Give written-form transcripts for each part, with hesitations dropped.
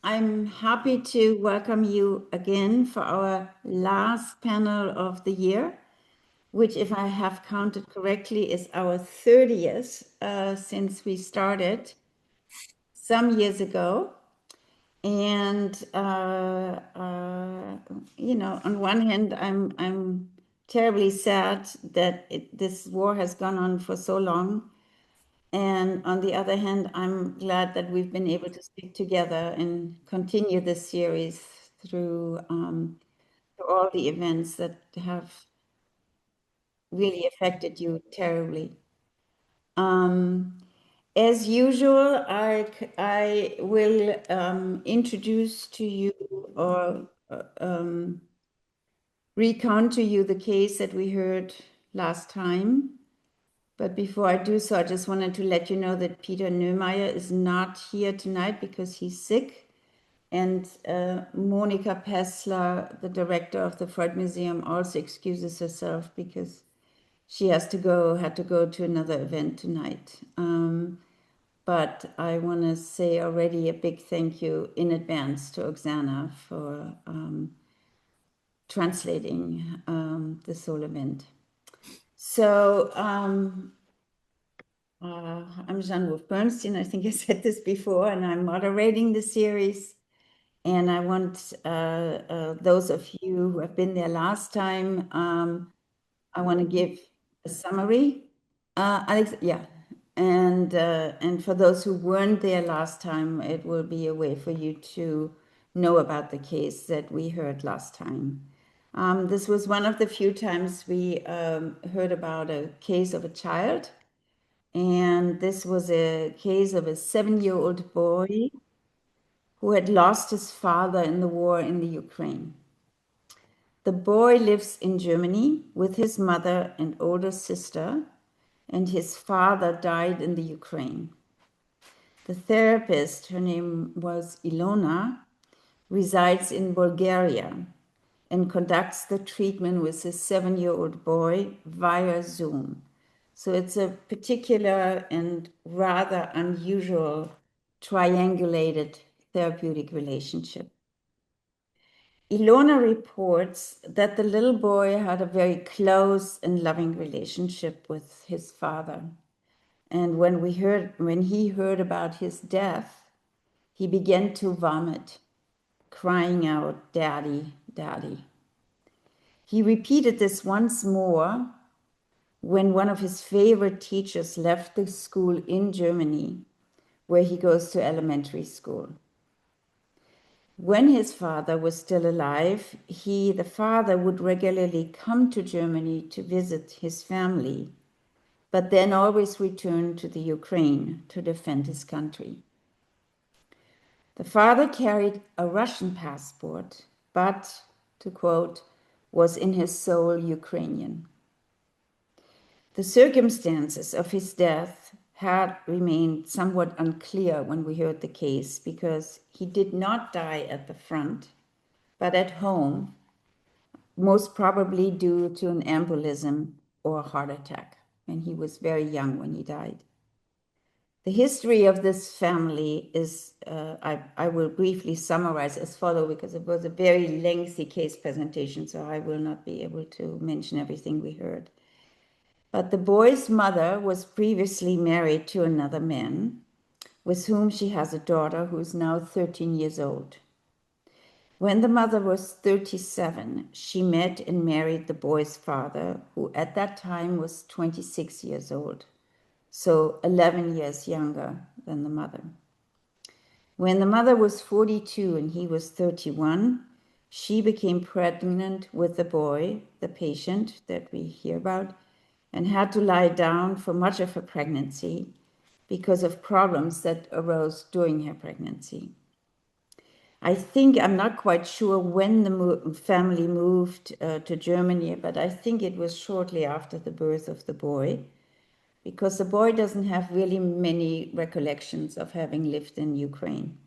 I'm happy to welcome you again for our last panel of the year, which, if I have counted correctly, is our 30th since we started some years ago. And on one hand, I'm terribly sad that this war has gone on for so long. And on the other hand, I'm glad that we've been able to speak together and continue this series through all the events that have really affected you terribly. As usual, I will introduce to you or recount to you the case that we heard last time. But before I do so, I just wanted to let you know that Peter Neumeyer is not here tonight because he's sick. And Monika Pessler, the director of the Freud Museum, also excuses herself because she had to go to another event tonight. But I want to say already a big thank you in advance to Oksana for translating this whole event. So I'm Jeanne Wolff Bernstein. I think I said this before, and I'm moderating the series. And I want those of you who have been there last time, I want to give a summary. Alex, yeah. And for those who weren't there last time, it will be a way for you to know about the case that we heard last time. This was one of the few times we heard about a case of a child. And this was a case of a 7-year-old boy who had lost his father in the war in the Ukraine. The boy lives in Germany with his mother and older sister, and his father died in the Ukraine. The therapist, her name was Ilona, resides in Bulgaria and conducts the treatment with his 7-year-old boy via Zoom. So it's a particular and rather unusual triangulated therapeutic relationship. Ilona reports that the little boy had a very close and loving relationship with his father. And when he heard about his death, he began to vomit, crying out, "Daddy, Daddy." He repeated this once more when one of his favorite teachers left the school in Germany, where he goes to elementary school. When his father was still alive, the father would regularly come to Germany to visit his family, but then always return to the Ukraine to defend his country. The father carried a Russian passport, but, to quote, was in his soul Ukrainian. The circumstances of his death had remained somewhat unclear when we heard the case because he did not die at the front, but at home, most probably due to an embolism or a heart attack. And he was very young when he died. The history of this family is, I will briefly summarize as follows because it was a very lengthy case presentation, so I will not be able to mention everything we heard. But the boy's mother was previously married to another man with whom she has a daughter who is now 13 years old. When the mother was 37, she met and married the boy's father, who at that time was 26 years old, so 11 years younger than the mother. When the mother was 42 and he was 31, she became pregnant with the boy, the patient that we hear about, and had to lie down for much of her pregnancy because of problems that arose during her pregnancy. I'm not quite sure when the family moved to Germany, but I think it was shortly after the birth of the boy, because the boy doesn't have really many recollections of having lived in Ukraine.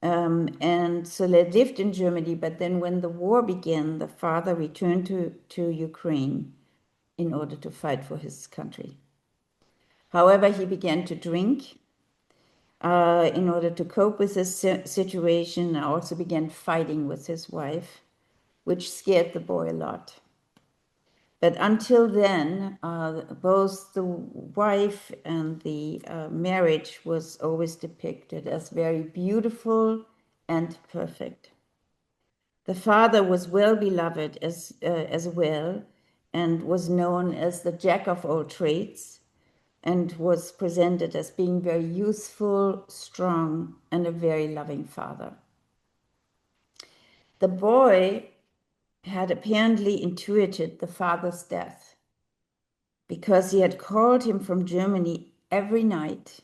And so they lived in Germany, but then when the war began, the father returned to Ukraine in order to fight for his country. However, he began to drink, in order to cope with this situation, also began fighting with his wife, which scared the boy a lot. But until then, both the wife and the marriage was always depicted as very beautiful and perfect. The father was well beloved as well, and was known as the jack of all trades, and was presented as being very youthful, strong, and a very loving father. The boy had apparently intuited the father's death, because he had called him from Germany every night.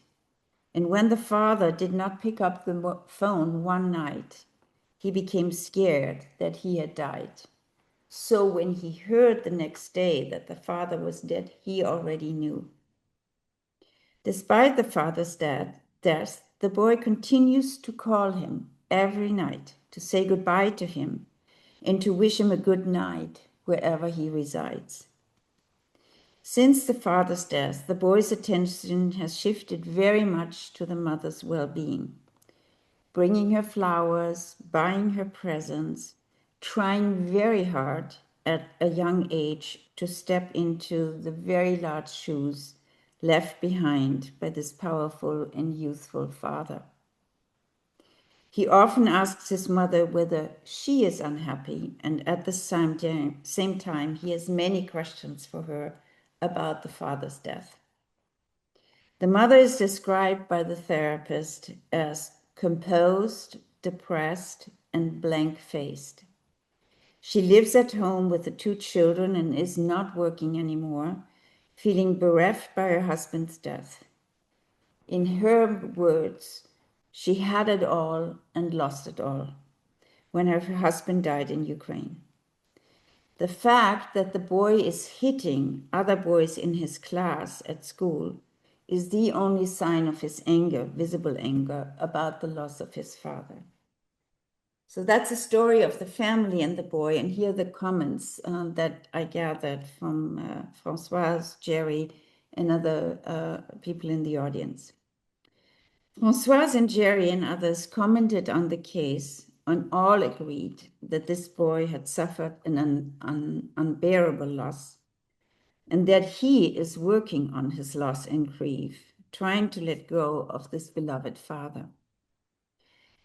And when the father did not pick up the phone one night, he became scared that he had died. So when he heard the next day that the father was dead, he already knew. Despite the father's death, the boy continues to call him every night to say goodbye to him and to wish him a good night wherever he resides. Since the father's death, the boy's attention has shifted very much to the mother's well-being, bringing her flowers, buying her presents, trying very hard at a young age to step into the very large shoes left behind by this powerful and youthful father. He often asks his mother whether she is unhappy, and at the same time, he has many questions for her about the father's death. The mother is described by the therapist as composed, depressed, and blank-faced. She lives at home with the 2 children and is not working anymore, feeling bereft by her husband's death. In her words, she had it all and lost it all when her husband died in Ukraine. The fact that the boy is hitting other boys in his class at school is the only sign of his anger, visible anger, about the loss of his father. So that's the story of the family and the boy, and here are the comments that I gathered from Françoise, Jerry, and other people in the audience. Françoise and Jerry and others commented on the case, and all agreed that this boy had suffered an unbearable loss, and that he is working on his loss and grief, trying to let go of this beloved father.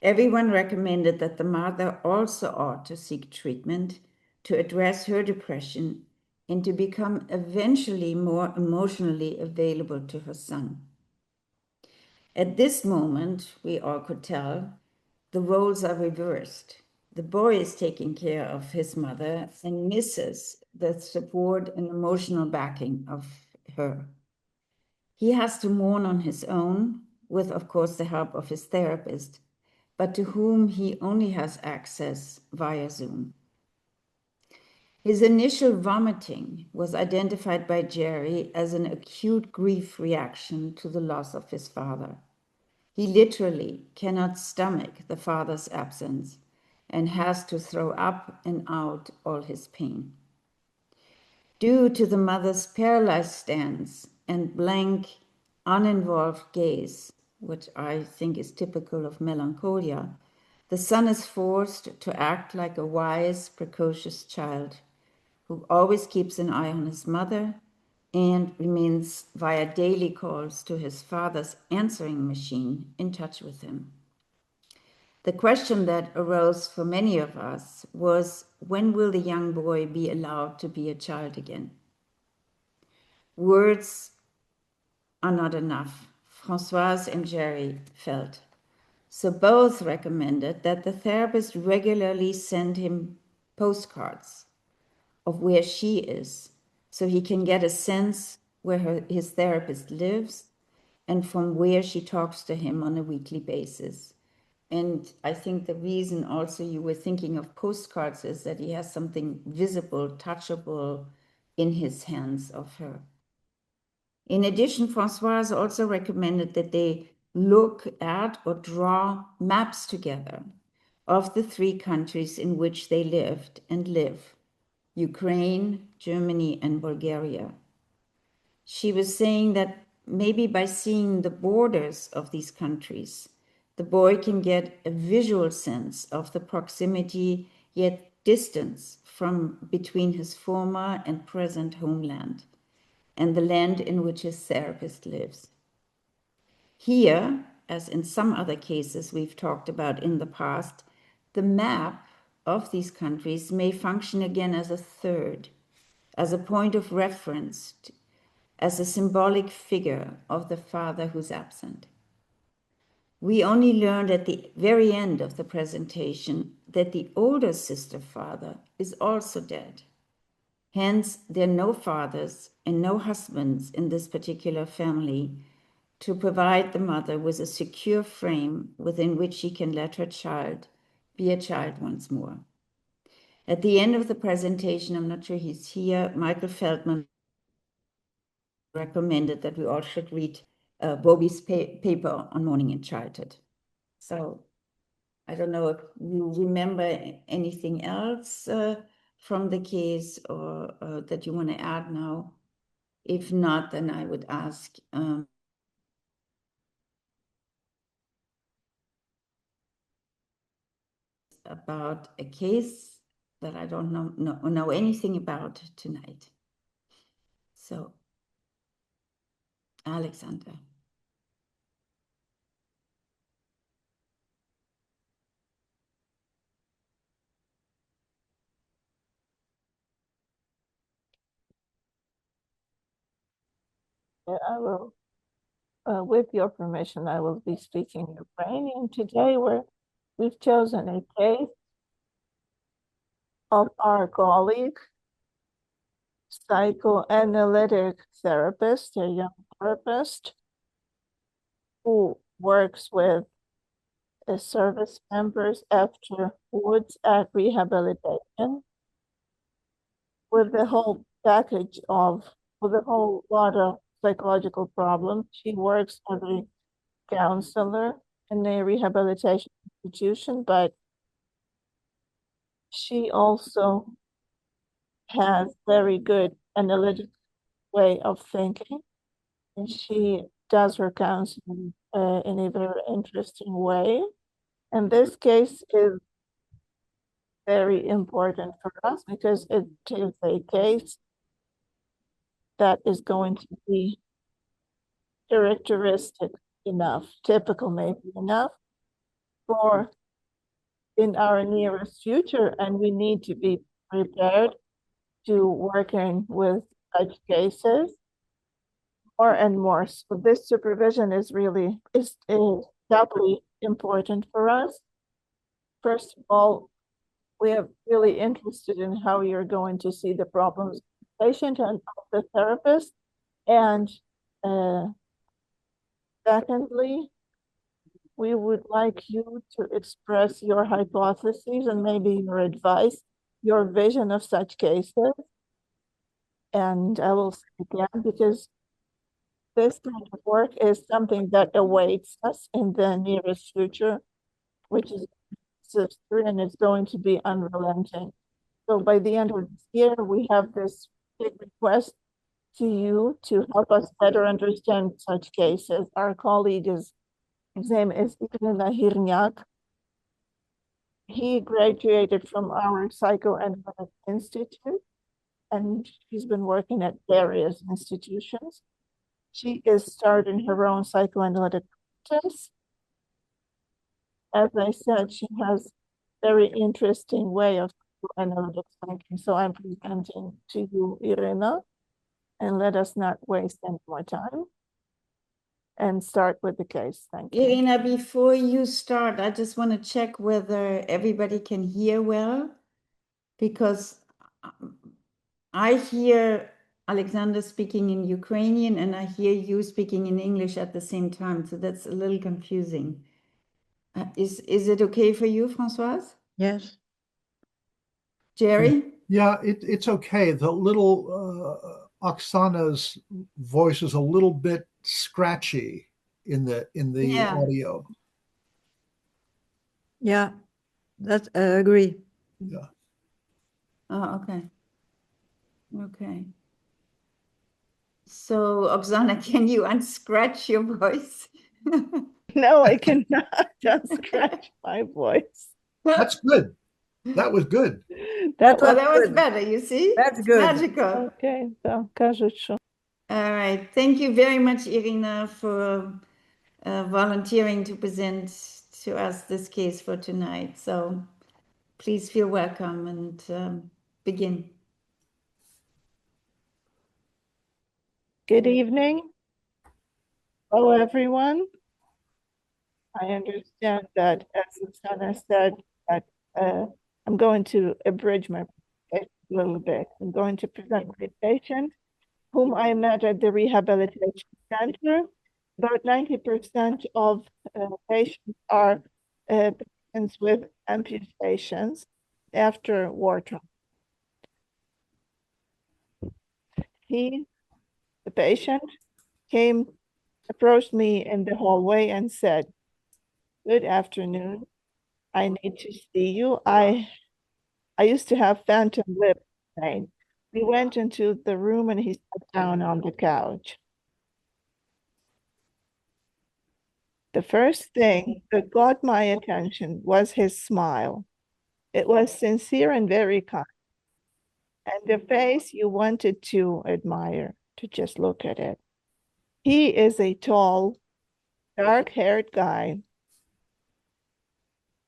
Everyone recommended that the mother also ought to seek treatment to address her depression and to become eventually more emotionally available to her son. At this moment, we all could tell, the roles are reversed. The boy is taking care of his mother and misses the support and emotional backing of her. He has to mourn on his own, with, of course, the help of his therapist, but to whom he only has access via Zoom. His initial vomiting was identified by Jerry as an acute grief reaction to the loss of his father. He literally cannot stomach the father's absence and has to throw up and out all his pain. Due to the mother's paralyzed stance and blank, uninvolved gaze, which I think is typical of melancholia, the son is forced to act like a wise, precocious child who always keeps an eye on his mother and remains via daily calls to his father's answering machine in touch with him. The question that arose for many of us was, when will the young boy be allowed to be a child again? Words are not enough, Françoise and Jerry felt. So both recommended that the therapist regularly send him postcards of where she is, so he can get a sense where his therapist lives and from where she talks to him on a weekly basis. And I think the reason also you were thinking of postcards is that he has something visible, touchable in his hands of her. In addition, Françoise also recommended that they look at or draw maps together of the 3 countries in which they lived and live: Ukraine, Germany, and Bulgaria. She was saying that maybe by seeing the borders of these countries, the boy can get a visual sense of the proximity yet distance from between his former and present homeland and the land in which his therapist lives. Here, as in some other cases we've talked about in the past, the map of these countries may function again as a third, as a point of reference, as a symbolic figure of the father who's absent. We only learned at the very end of the presentation that the older sister father is also dead. Hence, there are no fathers and no husbands in this particular family to provide the mother with a secure frame within which she can let her child be a child once more. At the end of the presentation, I'm not sure he's here, Michael Feldman recommended that we all should read Bobby's paper on mourning in childhood. So I don't know if you remember anything else from the case or that you want to add now. If not, then I would ask about a case that I don't know anything about tonight. So, Oleksandr. I will, with your permission, I will be speaking Ukrainian today, where we've chosen a case of our colleague, psychoanalytic therapist, a young therapist who works with service members afterwards at rehabilitation with the whole package of, with a whole lot of psychological problems. She works as a counselor in a rehabilitation institution, but she also has very good analytic way of thinking, and she does her counseling in a very interesting way. And this case is very important for us because it is a case that is going to be characteristic enough, typical maybe enough for in our nearest future, and we need to be prepared to working with such cases more and more. So this supervision is really is doubly important for us. First of all, we are really interested in how you're going to see the problems of the patient and of the therapist. And secondly, we would like you to express your hypotheses and maybe your advice, your vision of such cases. And I will say again, because this kind of work is something that awaits us in the nearest future, which is history, and it's going to be unrelenting. So by the end of this year, we have this big request to you to help us better understand such cases. Our colleague his name is Erikson. He graduated from our Psychoanalysis Institute, and she's been working at various institutions. She is starting her own psychoanalytic practice. As I said, she has very interesting way of psychoanalytic thinking. So I'm presenting to you, Irina, and let us not waste any more time and start with the case. Thank you. Irina, before you start, I just want to check whether everybody can hear well, because I hear Oleksandr speaking in Ukrainian and I hear you speaking in English at the same time. So that's a little confusing. Is it okay for you, Françoise? Yes. Jerry? Yeah, it's okay. The little Oksana's voice is a little bit scratchy in the Yeah. audio. Yeah, that I agree. Yeah. Oh, okay. Okay. So, Oksana, can you unscratch your voice? No, I cannot unscratch my voice. That's good. That was good. That Well, was that was good. better, you see? That's It's good. magical. okay. So, кажуть, що All right. Thank you very much, Irina, for volunteering to present to us this case for tonight. So please feel welcome and begin. Good evening. Hello, everyone. I understand that, as Susanna said, that I'm going to abridge my presentation a little bit. I'm going to present my patient, whom I met at the rehabilitation center. About 90% of patients are patients with amputations after wartime. The patient, approached me in the hallway and said, "Good afternoon. I need to see you. I used to have phantom lip pain." We went into the room and he sat down on the couch. The first thing that got my attention was his smile. It was sincere and very kind, and the face you wanted to admire, to just look at it. He is a tall, dark-haired guy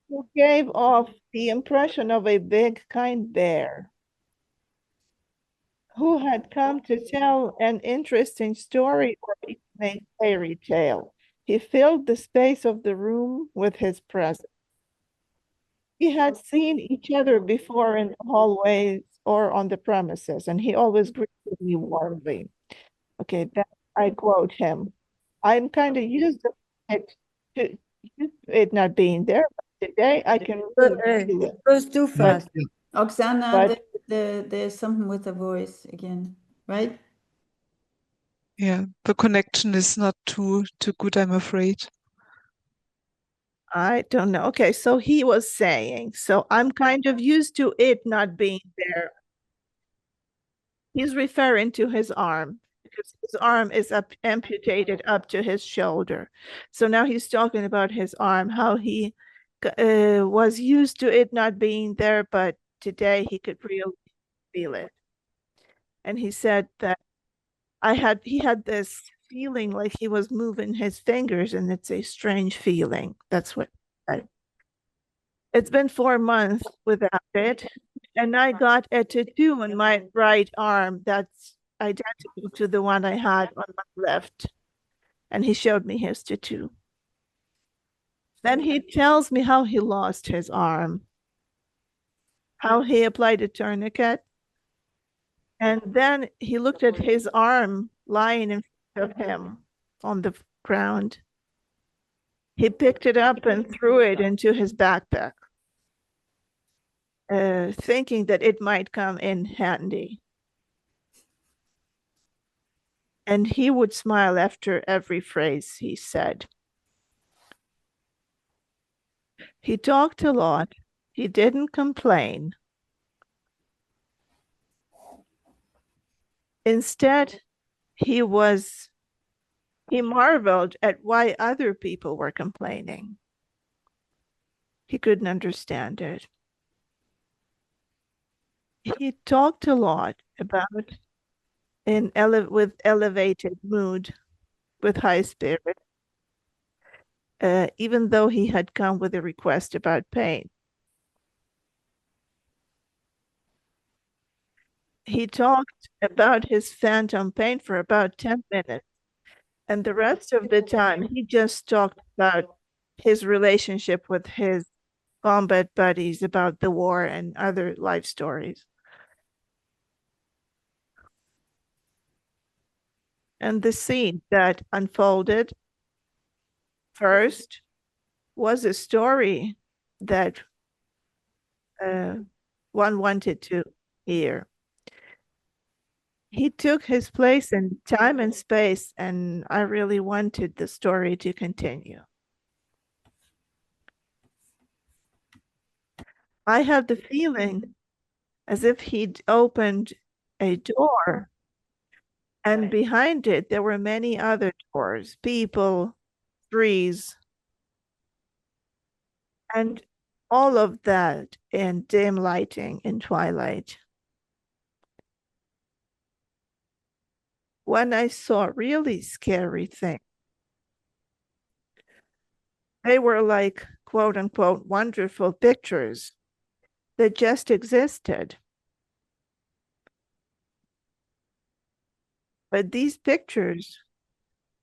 who gave off the impression of a big, kind bear who had come to tell an interesting story or even a fairy tale. He filled the space of the room with his presence. We had seen each other before in the hallways or on the premises, and he always greeted me warmly. Okay, then I quote him. I'm kind of used to it not being there, but today I can really feel it. It goes too fast. Oksana, But there's something with the voice again, right? Yeah, the connection is not too good, I'm afraid. I don't know. Okay, so he was saying, so I'm kind of used to it not being there. He's referring to his arm because his arm is amputated up to his shoulder. So now he's talking about his arm, how he was used to it not being there, but today he could really feel it. And he said that he had this feeling like he was moving his fingers, and it's a strange feeling. That's what it's been 4 months without it. And I got a tattoo on my right arm that's identical to the one I had on my left. And he showed me his tattoo. Then he tells me how he lost his arm, how he applied a tourniquet. And then he looked at his arm lying in front of him on the ground. He picked it up and threw it into his backpack, thinking that it might come in handy. And he would smile after every phrase he said. He talked a lot. He didn't complain. Instead, he marveled at why other people were complaining. He couldn't understand it. He talked a lot about with elevated mood, with high spirit, even though he had come with a request about pain. He talked about his phantom pain for about 10 minutes. And the rest of the time, he just talked about his relationship with his combat buddies, about the war and other life stories. And the scene that unfolded first was a story that one wanted to hear. He took his place in time and space, and I really wanted the story to continue. I had the feeling as if he'd opened a door And behind it, there were many other doors, people, trees, and all of that in dim lighting in twilight. When I saw really scary things, they were like, quote unquote, wonderful pictures that just existed. But these pictures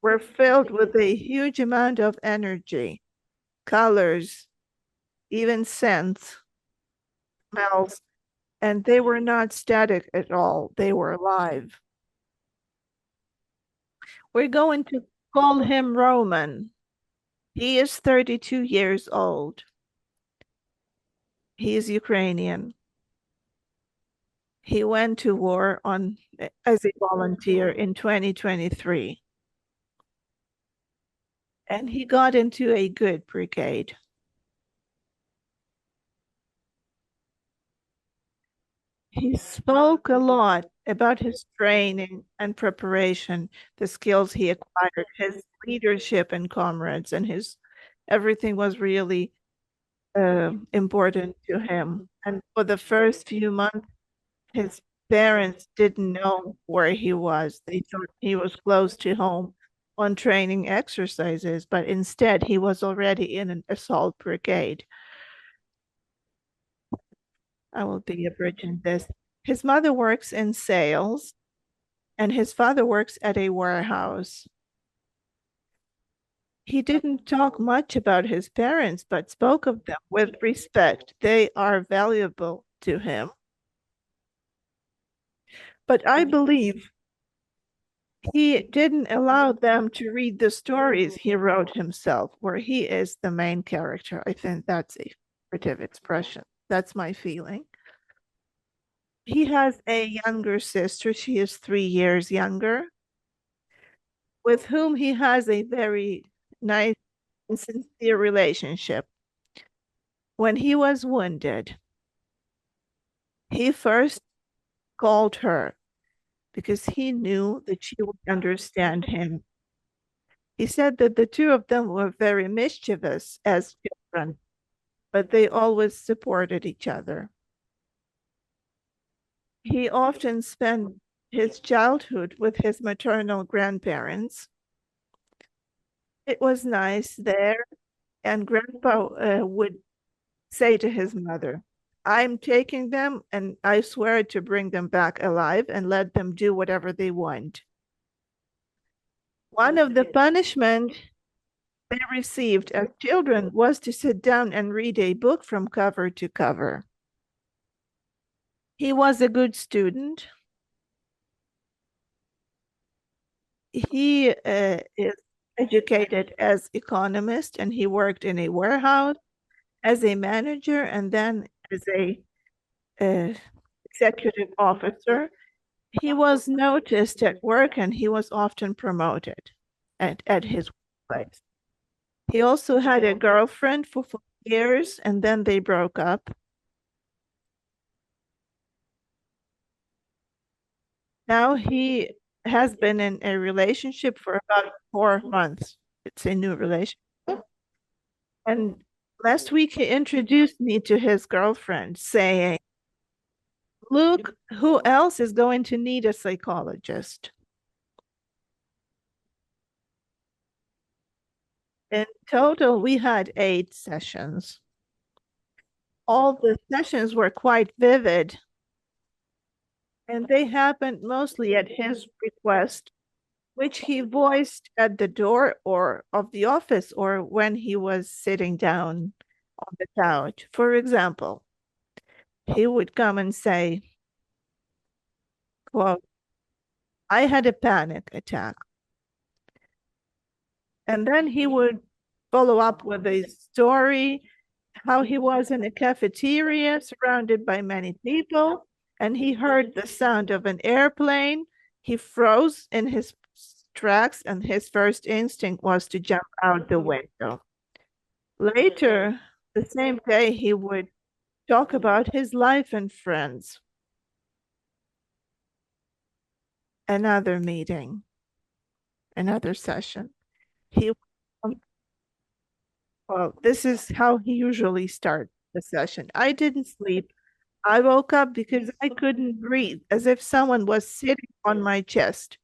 were filled with a huge amount of energy, colors, even scents, smells, and they were not static at all. They were alive. We're going to call him Roman. He is 32 years old. He is Ukrainian. He went to war as a volunteer in 2023. And he got into a good brigade. He spoke a lot about his training and preparation, the skills he acquired, his leadership and comrades, and everything was really important to him. And for the first few months, his parents didn't know where he was. They thought he was close to home on training exercises, but instead he was already in an assault brigade. I will be abridging this. His mother works in sales, and his father works at a warehouse. He didn't talk much about his parents, but spoke of them with respect. They are valuable to him. But I believe he didn't allow them to read the stories he wrote himself, where he is the main character. I think that's a figurative expression. That's my feeling. He has a younger sister. She is 3 years younger, with whom he has a very nice and sincere relationship. When he was wounded, he first called her because he knew that she would understand him. He said that the two of them were very mischievous as children, but they always supported each other. He often spent his childhood with his maternal grandparents. It was nice there, and Grandpa would say to his mother, I'm taking them and I swear to bring them back alive and let them do whatever they want. One of the punishments they received as children was to sit down and read a book from cover to cover. He was a good student. He is educated as economist, and he worked in a warehouse as a manager and then as a executive officer. He was noticed at work and he was often promoted at his workplace. He also had a girlfriend for 4 years and then they broke up. Now he has been in a relationship for about 4 months. It's a new relationship. And last week he introduced me to his girlfriend, saying, look, who else is going to need a psychologist? In total, we had 8 sessions. All the sessions were quite vivid, and they happened mostly at his request, which he voiced at the door or of the office or when he was sitting down on the couch. For example, he would come and say, quote, I had a panic attack. And then he would follow up with a story, how he was in a cafeteria surrounded by many people, and he heard the sound of an airplane. He froze in his tracks, and his first instinct was to jump out the window. Later, the same day, he would talk about his life and friends. another meeting, another session. Well, this is how he usually starts the session. I didn't sleep. I woke up because I couldn't breathe, as if someone was sitting on my chest.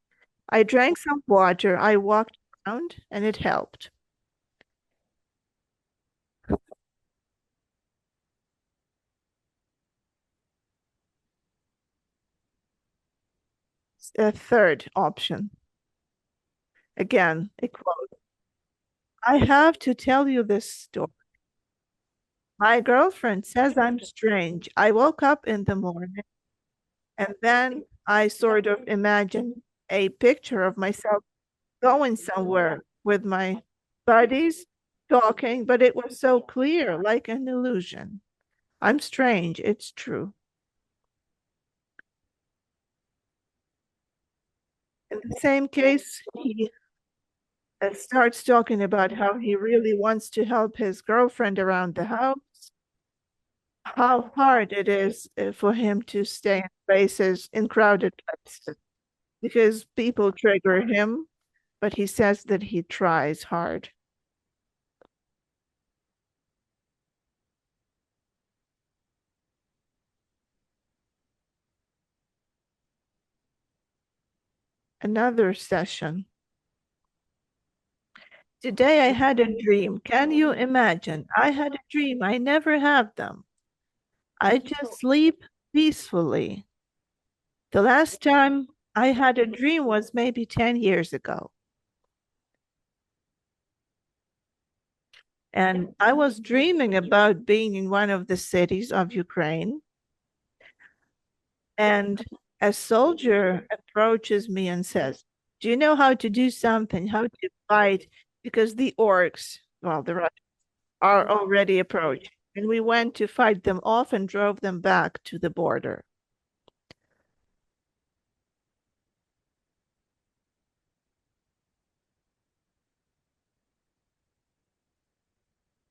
I drank some water, I walked around, and it helped. A third option. Again, a quote. I have to tell you this story. My girlfriend says I'm strange. I woke up in the morning and then I sort of imagined a picture of myself going somewhere with my buddies talking, but it was so clear, like an illusion. I'm strange, it's true. In the same case, he starts talking about how he really wants to help his girlfriend around the house, how hard it is for him to stay in places, in crowded places, because people trigger him, but he says that he tries hard. Another session. Today I had a dream. Can you imagine? I had a dream. I never have them. I just sleep peacefully. The last time I had a dream was maybe 10 years ago. And I was dreaming about being in one of the cities of Ukraine. And a soldier approaches me and says, do you know how to do something, how to fight? Because the orcs, well, the Russians, are already approaching. And we went to fight them off and drove them back to the border.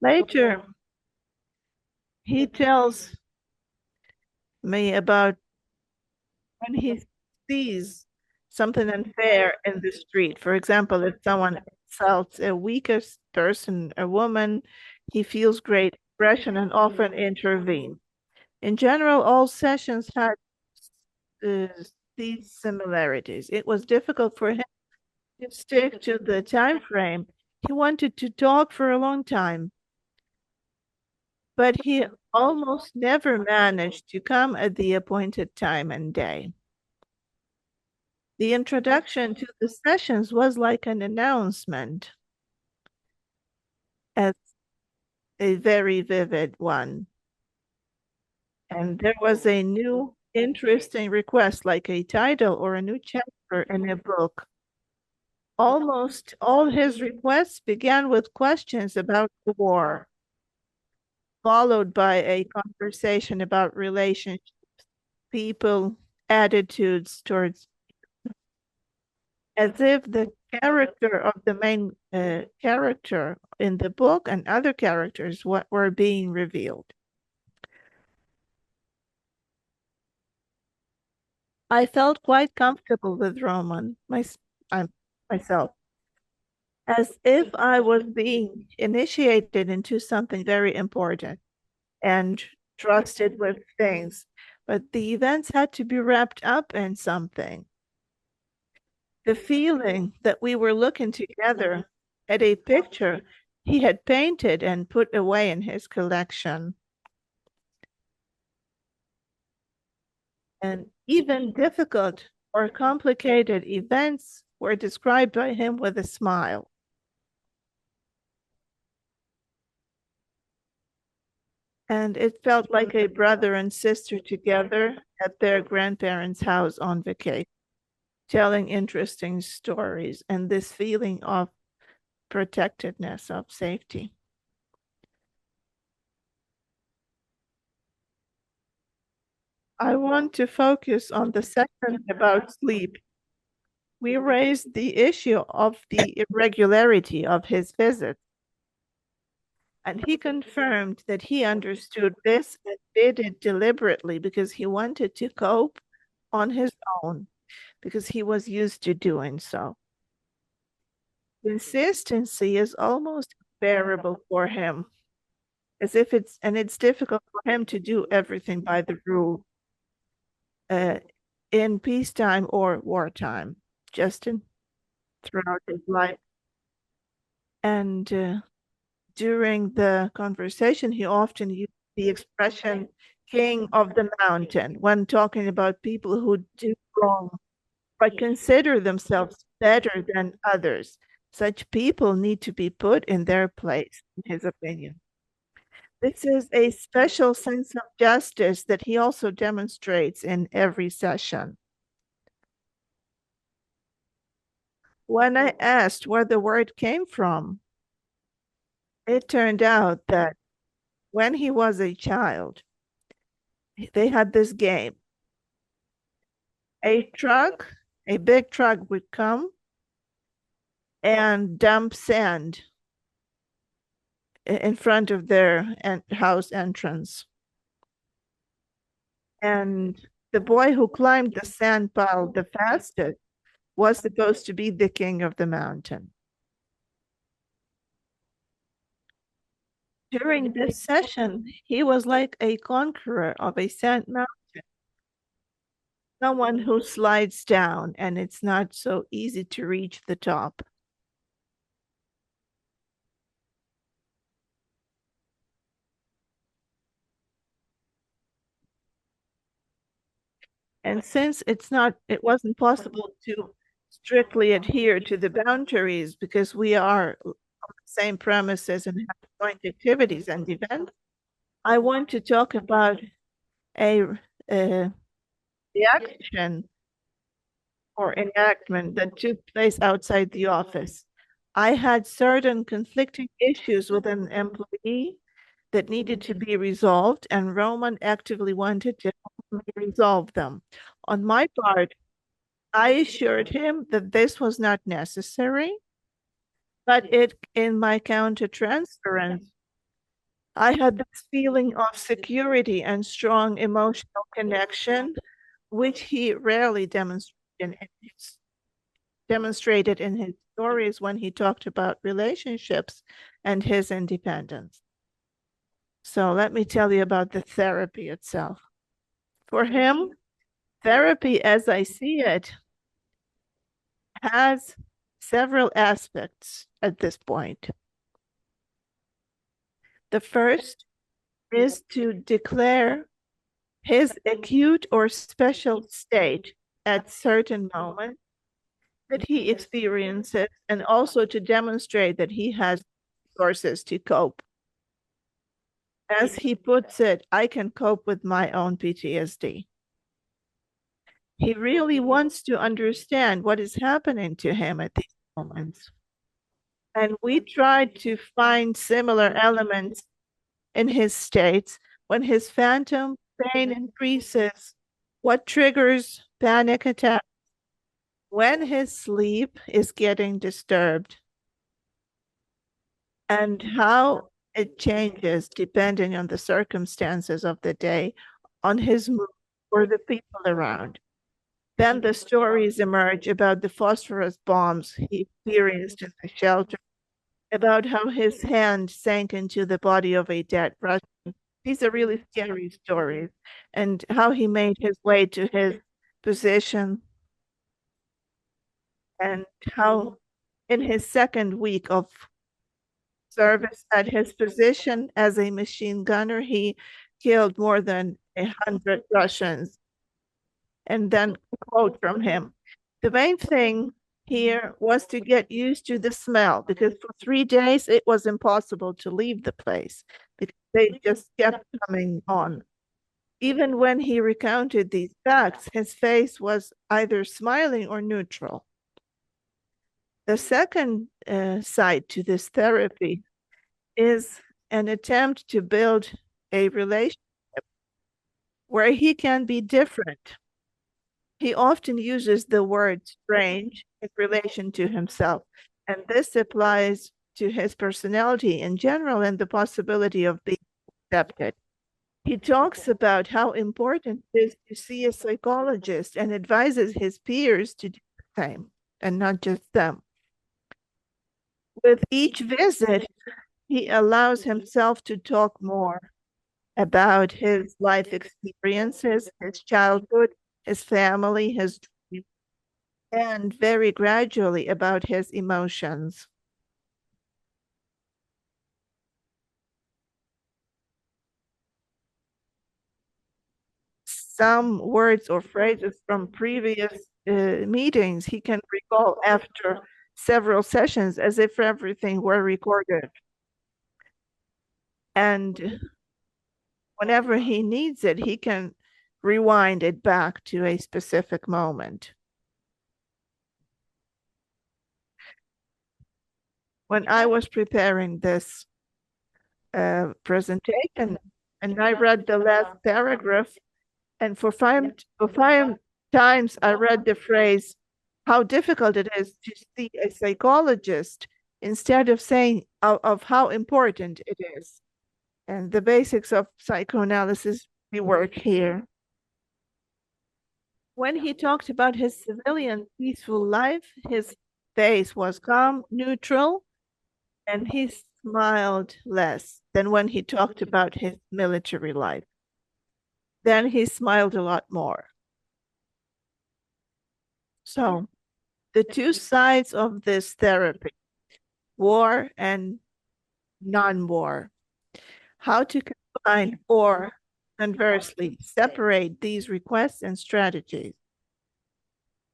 Later, he tells me about when he sees something unfair in the street. For example, if someone insults a weakest person, a woman, he feels great aggression and often intervenes. In general, all sessions had these similarities. It was difficult for him to stick to the time frame. He wanted to talk for a long time, but he almost never managed to come at the appointed time and day. The introduction to the sessions was like an announcement, as a very vivid one. And there was a new interesting request, like a title or a new chapter in a book. Almost all his requests began with questions about the war, followed by a conversation about relationships, people, attitudes towards, as if the character of the main character in the book and other characters were being revealed. I felt quite comfortable with Roman, myself, as if I was being initiated into something very important and trusted with things, but the events had to be wrapped up in something. The feeling that we were looking together at a picture he had painted and put away in his collection. And even difficult or complicated events were described by him with a smile. And it felt like a brother and sister together at their grandparents' house on vacation, telling interesting stories and this feeling of protectedness, of safety. I want to focus on the section about sleep. We raised the issue of the irregularity of his visits, and he confirmed that he understood this and did it deliberately because he wanted to cope on his own. because he was used to doing so. Consistency is almost unbearable for him, as if it's difficult for him to do everything by the rule in peacetime or wartime, throughout his life. And during the conversation, he often used the expression king of the mountain when talking about people who do wrong but consider themselves better than others. Such people need to be put in their place, in his opinion. This is a special sense of justice that he also demonstrates in every session. When I asked where the word came from, it turned out that when he was a child, they had this game. A big truck would come and dump sand in front of their house entrance. And the boy who climbed the sand pile the fastest was supposed to be the king of the mountain. During this session, he was like a conqueror of a sand mountain, someone who slides down and it's not so easy to reach the top. And since it wasn't possible to strictly adhere to the boundaries because we are on the same premises and have joint activities and events, I want to talk about a reaction or enactment that took place outside the office. I had certain conflicting issues with an employee that needed to be resolved, and Roman actively wanted to help me resolve them. On my part, I assured him that this was not necessary, but in my countertransference, I had this feeling of security and strong emotional connection, which he rarely demonstrated in his stories when he talked about relationships and his independence. So let me tell you about the therapy itself. For him, therapy, as I see it, has several aspects at this point. The first is to declare his acute or special state at certain moments that he experiences, and also to demonstrate that he has resources to cope. As he puts it, I can cope with my own PTSD. He really wants to understand what is happening to him at these moments. And we tried to find similar elements in his states. When his phantom pain increases, what triggers panic attacks, when his sleep is getting disturbed, and how it changes depending on the circumstances of the day, on his mood or the people around. Then the stories emerge about the phosphorus bombs he experienced in the shelter, about how his hand sank into the body of a dead Russian. These are really scary stories, and how he made his way to his position, and how in his second week of service at his position as a machine gunner, he killed more than 100 Russians. And then a quote from him: the main thing here was to get used to the smell, because for 3 days it was impossible to leave the place because they just kept coming on. Even when he recounted these facts, his face was either smiling or neutral. The second side to this therapy is an attempt to build a relationship where he can be different. He often uses the word strange in relation to himself, and this applies to his personality in general and the possibility of being accepted. He talks about how important it is to see a psychologist and advises his peers to do the same, and not just them. With each visit, he allows himself to talk more about his life experiences, his childhood, his family, his dreams, and very gradually about his emotions. Some words or phrases from previous meetings he can recall after several sessions as if everything were recorded. And whenever he needs it, he can rewind it back to a specific moment. When I was preparing this presentation and I read the last paragraph, and for five times I read the phrase, how difficult it is to see a psychologist, instead of saying of how important it is. And the basics of psychoanalysis we work here. When he talked about his civilian peaceful life, his face was calm, neutral, and he smiled less than when he talked about his military life. Then he smiled a lot more. So the two sides of this therapy, war and non-war, how to combine or conversely separate these requests and strategies,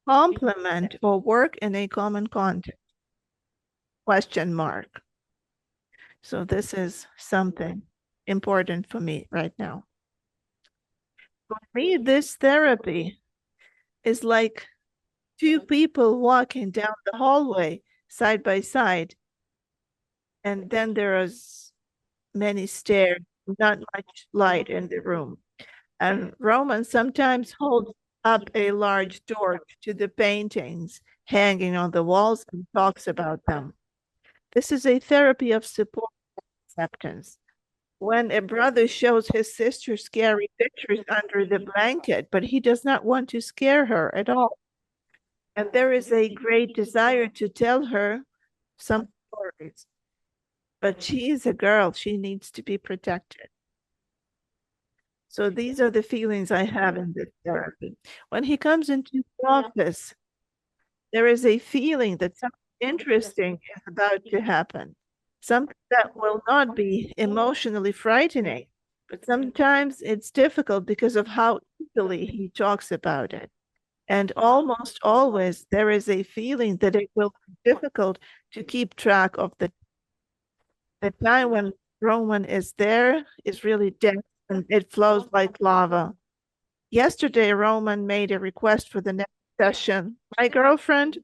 complement or work in a common context, question mark. So this is something important for me right now. For me, this therapy is like two people walking down the hallway side by side, and then there is many stairs, not much light in the room. And Roman sometimes holds up a large torch to the paintings hanging on the walls and talks about them. This is a therapy of support and acceptance. When a brother shows his sister scary pictures under the blanket, but he does not want to scare her at all. And there is a great desire to tell her some stories. But she is a girl, she needs to be protected. So these are the feelings I have in this therapy. When he comes into the office, there is a feeling that something interesting is about to happen. Something that will not be emotionally frightening, but sometimes it's difficult because of how easily he talks about it. And almost always there is a feeling that it will be difficult to keep track of the time when Roman is there is really dense and it flows like lava. Yesterday, Roman made a request for the next session. My girlfriend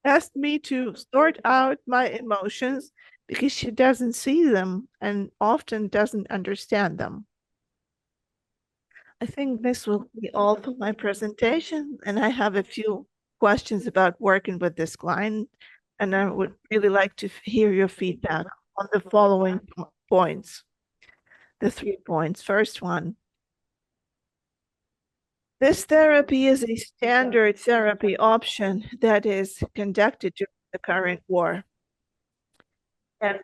asked me to sort out my emotions because she doesn't see them and often doesn't understand them. I think this will be all for my presentation, and I have a few questions about working with this client, and I would really like to hear your feedback on the following points. The 3 points. First one. This therapy is a standard therapy option that is conducted during the current war. And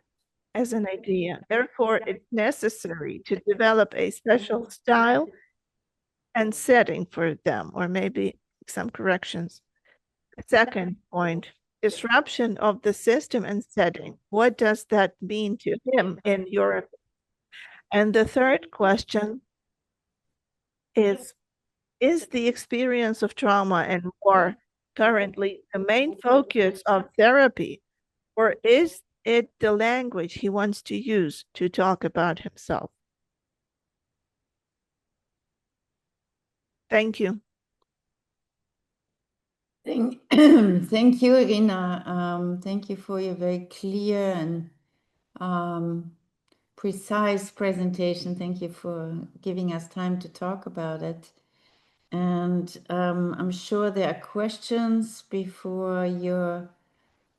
as an idea, therefore, it's necessary to develop a special style and setting for them, or maybe some corrections. Second point, disruption of the system and setting. What does that mean to him in Europe? And the third question is the experience of trauma and war currently the main focus of therapy, or is it the language he wants to use to talk about himself? Thank you. Thank you, Irina. Thank you for your very clear and precise presentation. Thank you for giving us time to talk about it. And I'm sure there are questions before your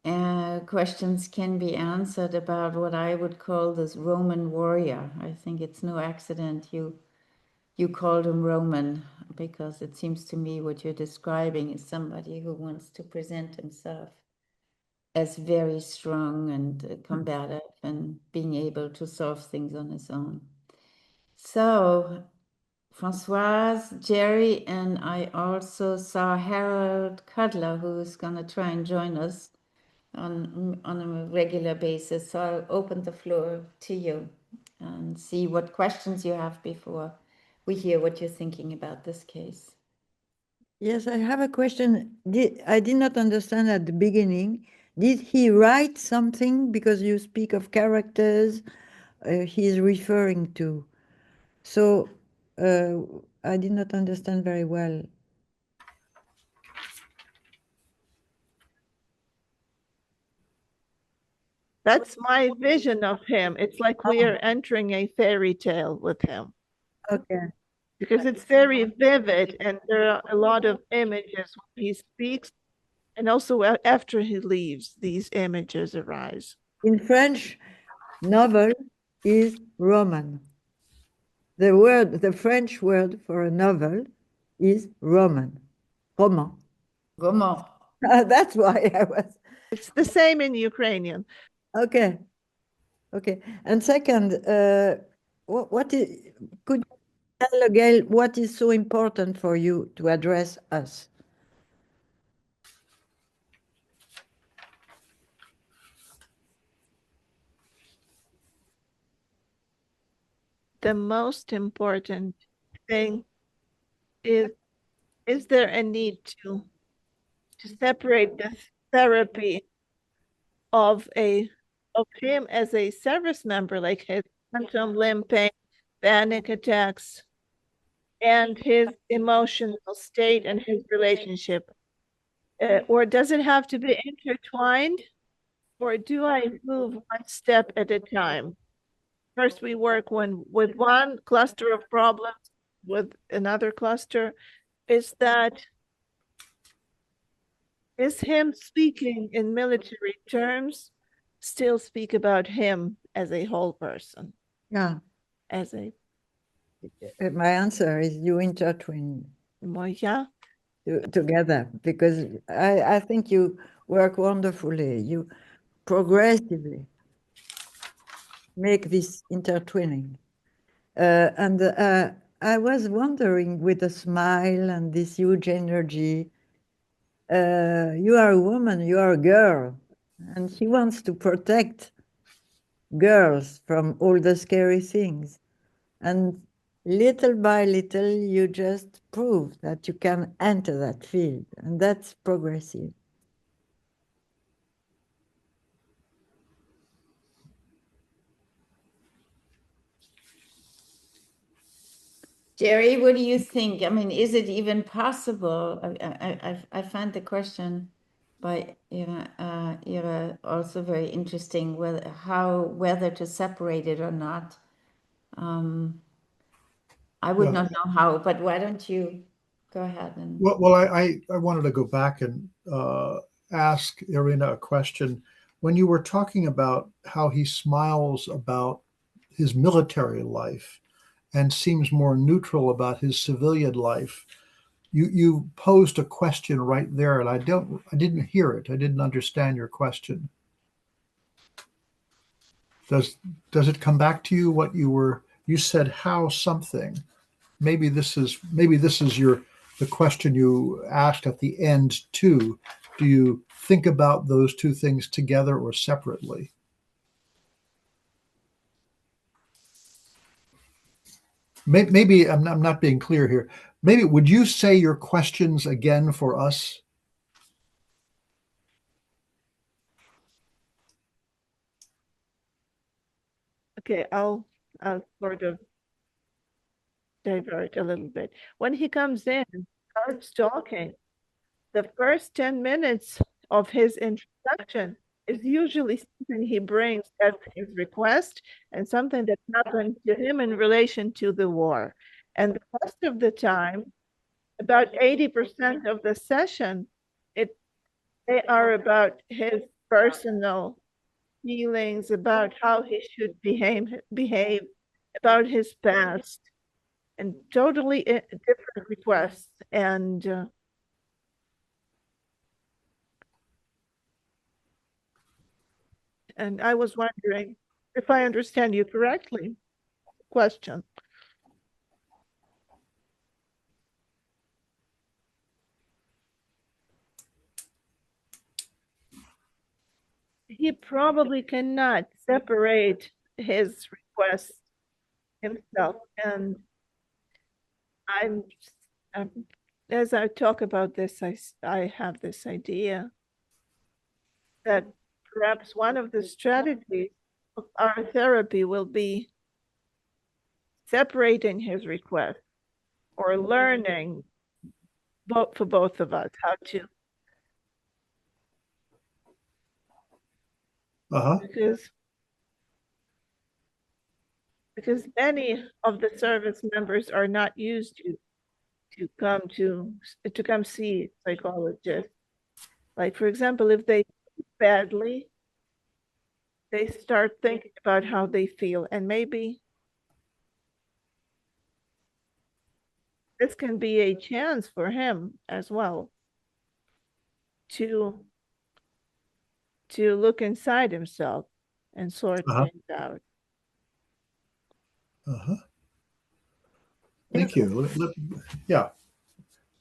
questions can be answered about what I would call this Roman warrior. I think it's no accident you called him Roman, because it seems to me what you're describing is somebody who wants to present himself as very strong and combative and being able to solve things on his own. So Françoise, Jerry, and I also saw Harold Cudler, who is going to try and join us on a regular basis. So I'll open the floor to you and see what questions you have before we hear what you're thinking about this case. Yes, I have a question. I did not understand at the beginning. Did he write something? Because you speak of characters he's referring to. So I did not understand very well. That's my vision of him. It's like we are entering a fairy tale with him Okay. because it's very vivid and there are a lot of images when he speaks, and also after he leaves, these images arise. In French, novel is roman. The French word for a novel is roman. Roman. Roman. That's why I was. It's the same in Ukrainian. Okay. Okay. And second, what is, could you tell again what is so important for you to address us? The most important thing is there a need to separate the therapy of him as a service member, like his phantom limb pain, panic attacks, and his emotional state and his relationship? Or does it have to be intertwined? Or do I move one step at a time? First, we work with one cluster of problems, with another cluster. Is him speaking in military terms still speak about him as a whole person? Yeah. As a My answer is you intertwine yeah. together, because I think you work wonderfully. You progressively make this intertwining. And I was wondering, with a smile and this huge energy, you are a woman, you are a girl, and he wants to protect girls from all the scary things. And little by little, you just prove that you can enter that field, and that's progressive. Jerry, what do you think? I mean, is it even possible? I find the question by Ira also very interesting, whether to separate it or not. I would not know how, but why don't you go ahead and. Well, I wanted to go back and ask Irina a question. When you were talking about how he smiles about his military life and seems more neutral about his civilian life, you posed a question right there, and I didn't hear it. I didn't understand your question. Does it come back to you what you said how something? Maybe this is the question you asked at the end too. Do you think about those two things together or separately? Maybe I'm not being clear here. Maybe would you say your questions again for us? Okay, I'll sort of divert a little bit. When he comes in, starts talking, the first 10 minutes of his introduction is usually something he brings as his request and something that happened to him in relation to the war. And the rest of the time, about 80% of the session, they are about his personal feelings about how he should behave about his past, and totally different requests. And I was wondering if I understand you correctly. Question. He probably cannot separate his requests himself. And I'm as I talk about this, I have this idea that perhaps one of the strategies of our therapy will be separating his request, or learning for both of us how to. Because many of the service members are not used to come see psychologists. Like, for example, if they feel badly, they start thinking about how they feel, and maybe this can be a chance for him as well to look inside himself and sort things out. Thank you. Yeah.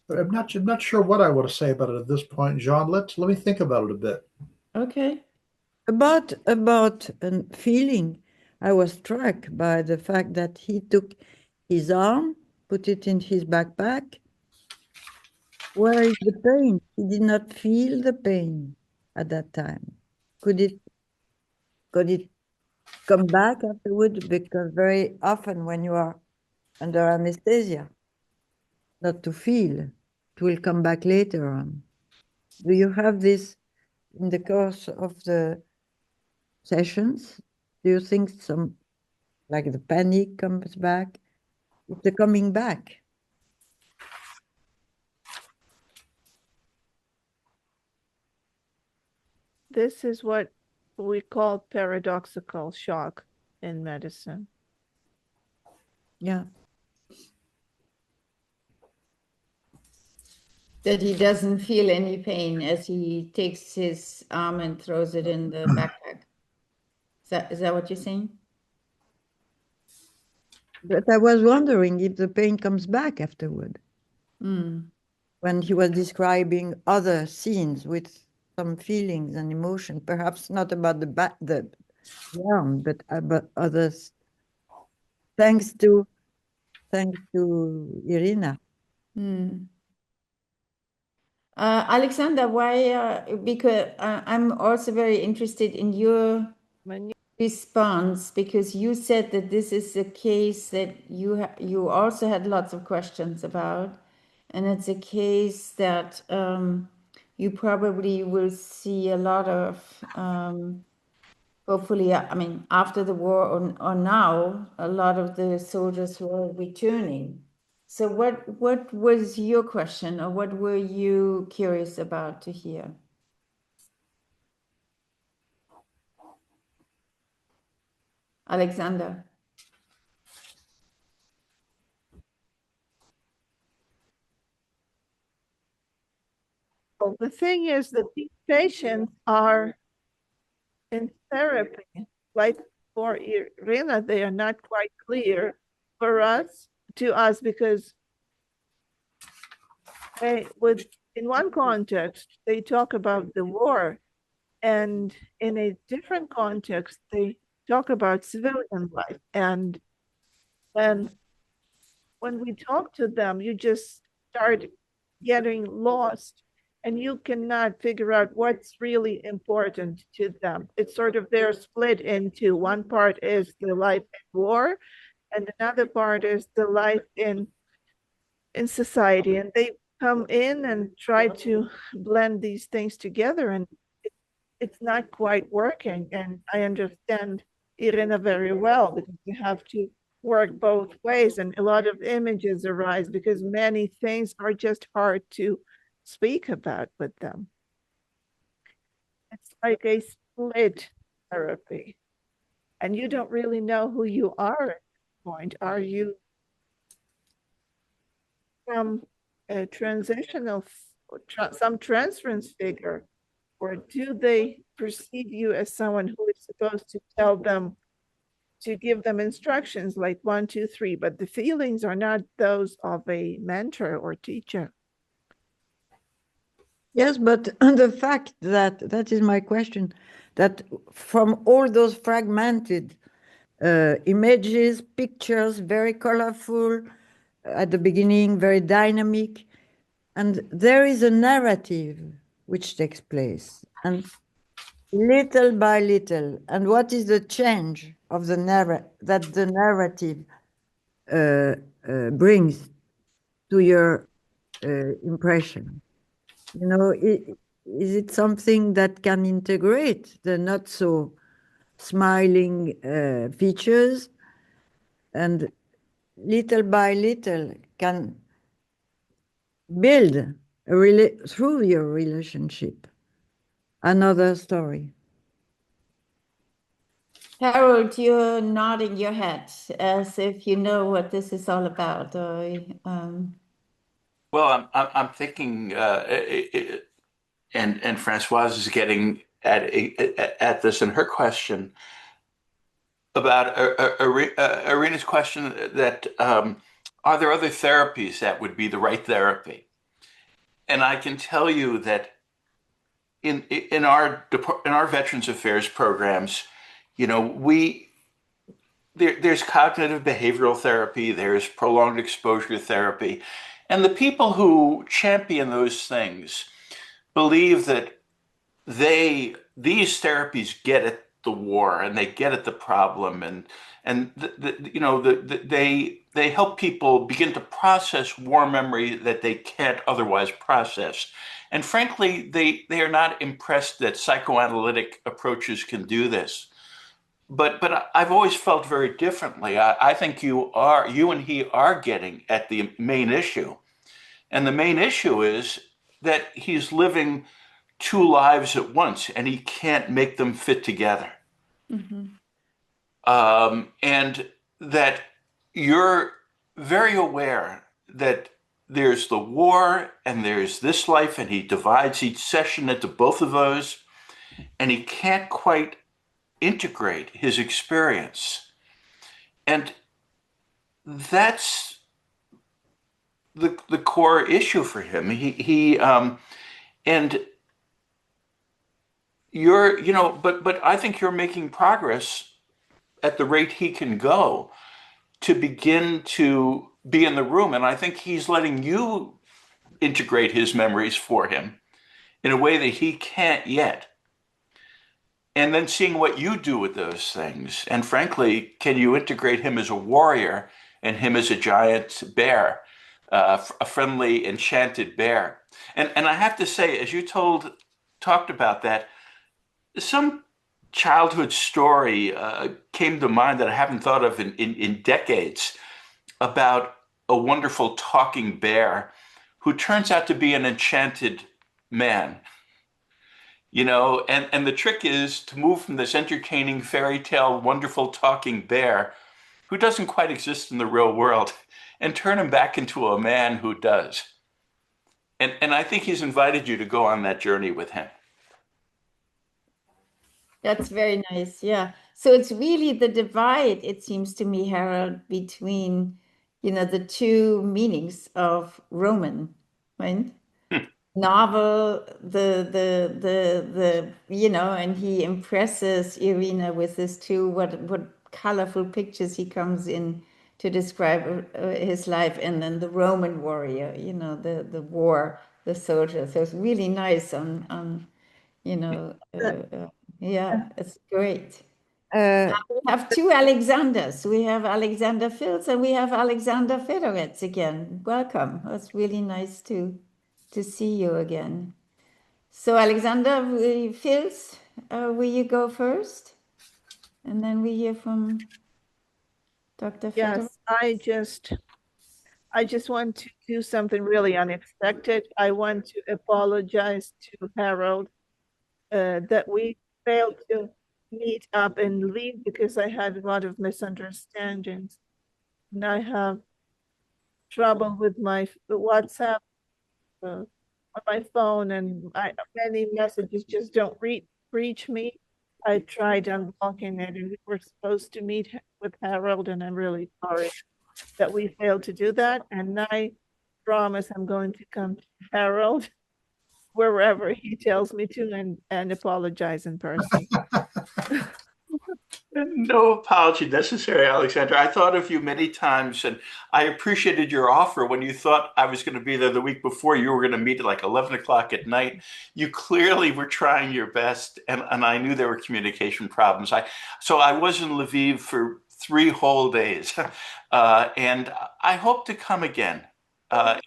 I'm not sure what I want to say about it at this point, Jeanne. Let me think about it a bit. Okay. About feeling, I was struck by the fact that he took his arm, put it in his backpack. Where is the pain? He did not feel the pain at that time. Could it come back afterward? Because very often when you are under anesthesia, not to feel, it will come back later on. Do you have this in the course of the sessions? Do you think some, like the panic comes back? It's the coming back. This is what we call paradoxical shock in medicine. Yeah. That he doesn't feel any pain as he takes his arm and throws it in the backpack. Is that what you're saying? But I was wondering if the pain comes back afterward. Mm. When he was describing other scenes with some feelings and emotion, perhaps not about the arm, but about others. Thanks to Irina. Mm. Oleksandr, why? Because I'm also very interested in your response, because you said that this is a case that you also had lots of questions about, and it's a case that you probably will see a lot of. Hopefully, I mean, after the war or now, a lot of the soldiers who are returning. So what was your question, or what were you curious about to hear? Oleksandr? Well, the thing is that these patients are in therapy. Like for Irina, they are not quite clear for us, because in one context, they talk about the war, and in a different context, they talk about civilian life. And when we talk to them, you just start getting lost, and you cannot figure out what's really important to them. It's sort of, they're split into, one part is the life in war, and another part is the life in society. And they come in and try to blend these things together, and it's not quite working. And I understand Irina very well, because you have to work both ways, and a lot of images arise because many things are just hard to speak about with them. like a split therapy. And you don't really know who you are at this point. Are you from a transitional, some transference figure, or do they perceive you as someone who is supposed to tell them, to give them instructions like 1, 2, 3, but the feelings are not those of a mentor or teacher? Yes, but the fact that is my question, that from all those fragmented images, pictures, very colorful at the beginning, very dynamic, and there is a narrative which takes place, and little by little, and what is the change of the narrative brings to your impression? You know, is it something that can integrate the not so smiling features, and little by little can build through your relationship another story? Harold, you're nodding your head as if you know what this is all about. Well, I'm thinking, and Françoise is getting at this in her question about Irina's question that are there other therapies that would be the right therapy? And I can tell you that in our Veterans Affairs programs, you know, there's cognitive behavioral therapy, there's prolonged exposure therapy, and the people who champion those things believe that these therapies get at the war and they get at the problem, and they help people begin to process war memory that they can't otherwise process. And frankly, they are not impressed that psychoanalytic approaches can do this. But I've always felt very differently. I think you and he are getting at the main issue. And the main issue is that he's living two lives at once and he can't make them fit together. Mm-hmm. And that you're very aware that there's the war and there's this life, and he divides each session into both of those, and he can't quite integrate his experience. And that's the core issue for him. And but I think you're making progress at the rate he can go to begin to be in the room. And I think he's letting you integrate his memories for him in a way that he can't yet. And then seeing what you do with those things. And frankly, can you integrate him as a warrior and him as a giant bear, a friendly, enchanted bear? And I have to say, as you talked about that, some childhood story came to mind that I haven't thought of in decades, about a wonderful talking bear who turns out to be an enchanted man. You know, and the trick is to move from this entertaining fairy tale, wonderful talking bear who doesn't quite exist in the real world and turn him back into a man who does. And I think he's invited you to go on that journey with him. That's very nice. Yeah. So it's really the divide, it seems to me, Harold, between, the two meanings of Roman, right? Novel, and he impresses Irina with this too, what colorful pictures he comes in to describe his life, and then the Roman warrior, the war, the soldier. So it's really nice yeah, it's great. We have two Alexanders. We have Alexander Filts and we have Alexander Fedorets again. Welcome. It's really nice to see you again. So Alexander Filts, will you go first? And then we hear from Dr. Fedorets. Yes, I just want to do something really unexpected. I want to apologize to Harold that we failed to meet up in Lviv because I had a lot of misunderstandings. And I have trouble with my WhatsApp on my phone, and many messages just don't reach me. I tried unblocking it, and we were supposed to meet with Harold, and I'm really sorry that we failed to do that. And I promise I'm going to come to Harold wherever he tells me to and apologize in person. No apology necessary, Oleksandr. I thought of you many times, and I appreciated your offer when you thought I was going to be there the week before. You were going to meet at like 11 o'clock at night. You clearly were trying your best, and I knew there were communication problems. So I was in Lviv for 3 whole days, and I hope to come again. I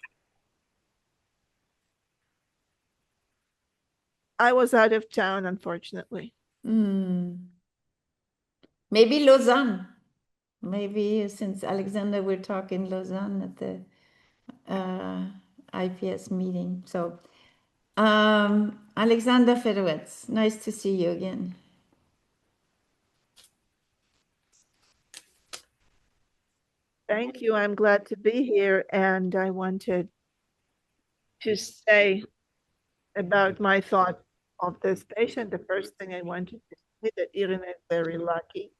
was out of town, unfortunately. Maybe Lausanne. Maybe since Alexander will talk in Lausanne at the IPS meeting. So, Alexander Fedowitz, nice to see you again. Thank you. I'm glad to be here. And I wanted to say about my thought of this patient. The first thing I wanted to say that Irina is very lucky.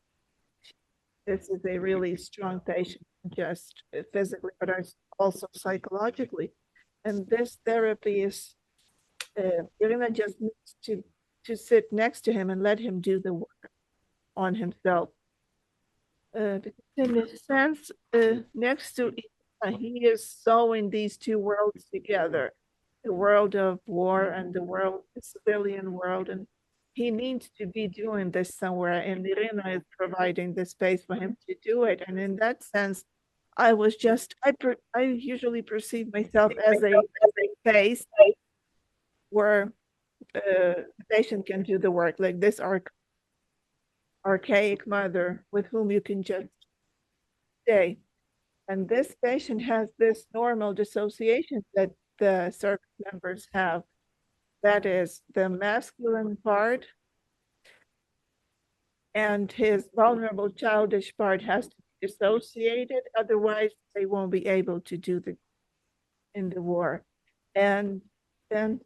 This is a really strong patient, just physically, but also psychologically. And this therapy is, Irina just needs to sit next to him and let him do the work on himself. In a sense, next to Irina, he is sewing these two worlds together, the world of war and the civilian world. And he needs to be doing this somewhere, and Irina is providing the space for him to do it. And in that sense, I usually perceive myself as a space where the patient can do the work, like this archaic mother with whom you can just stay. And this patient has this normal dissociation that the circle members have. That is the masculine part, and his vulnerable childish part has to be dissociated. Otherwise, they won't be able to do in the war. And then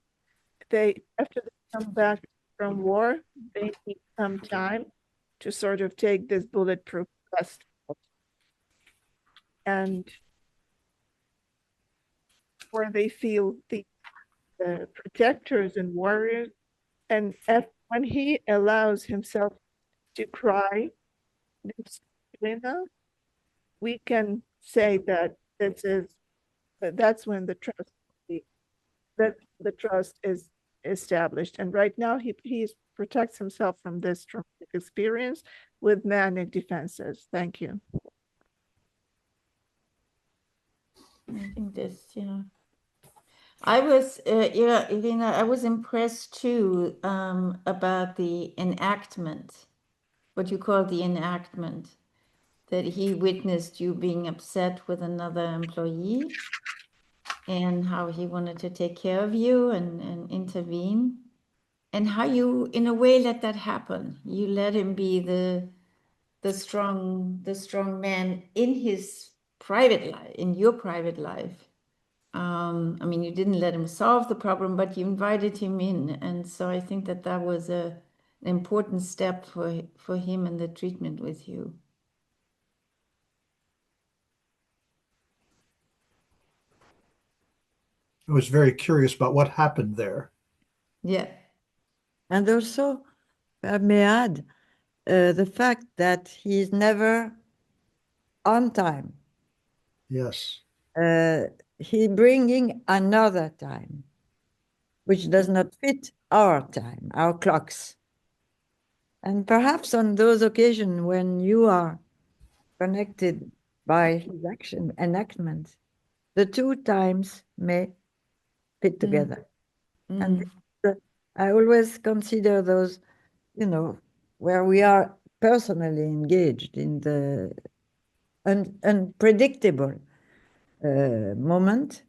after they come back from war, they need some time to sort of take this bulletproof vest. And where they feel the protectors and warriors. And when he allows himself to cry, we can say that that's when the trust is established. And right now he protects himself from this traumatic experience with manic defenses. Thank you. I think this, yeah. I was, Irina, I was impressed too about the enactment, what you call the enactment, that he witnessed you being upset with another employee and how he wanted to take care of you and intervene, and how you, in a way, let that happen. You let him be the strong man in his private life, in your private life. I mean, you didn't let him solve the problem, but you invited him in. And so I think that was an important step for him in the treatment with you. I was very curious about what happened there. Yeah. And also, I may add, the fact that he is never on time. Yes. He bringing another time, which does not fit our time, our clocks. And perhaps on those occasions when you are connected by his enactment, the two times may fit together. And I always consider those, where we are personally engaged in the unpredictable moment,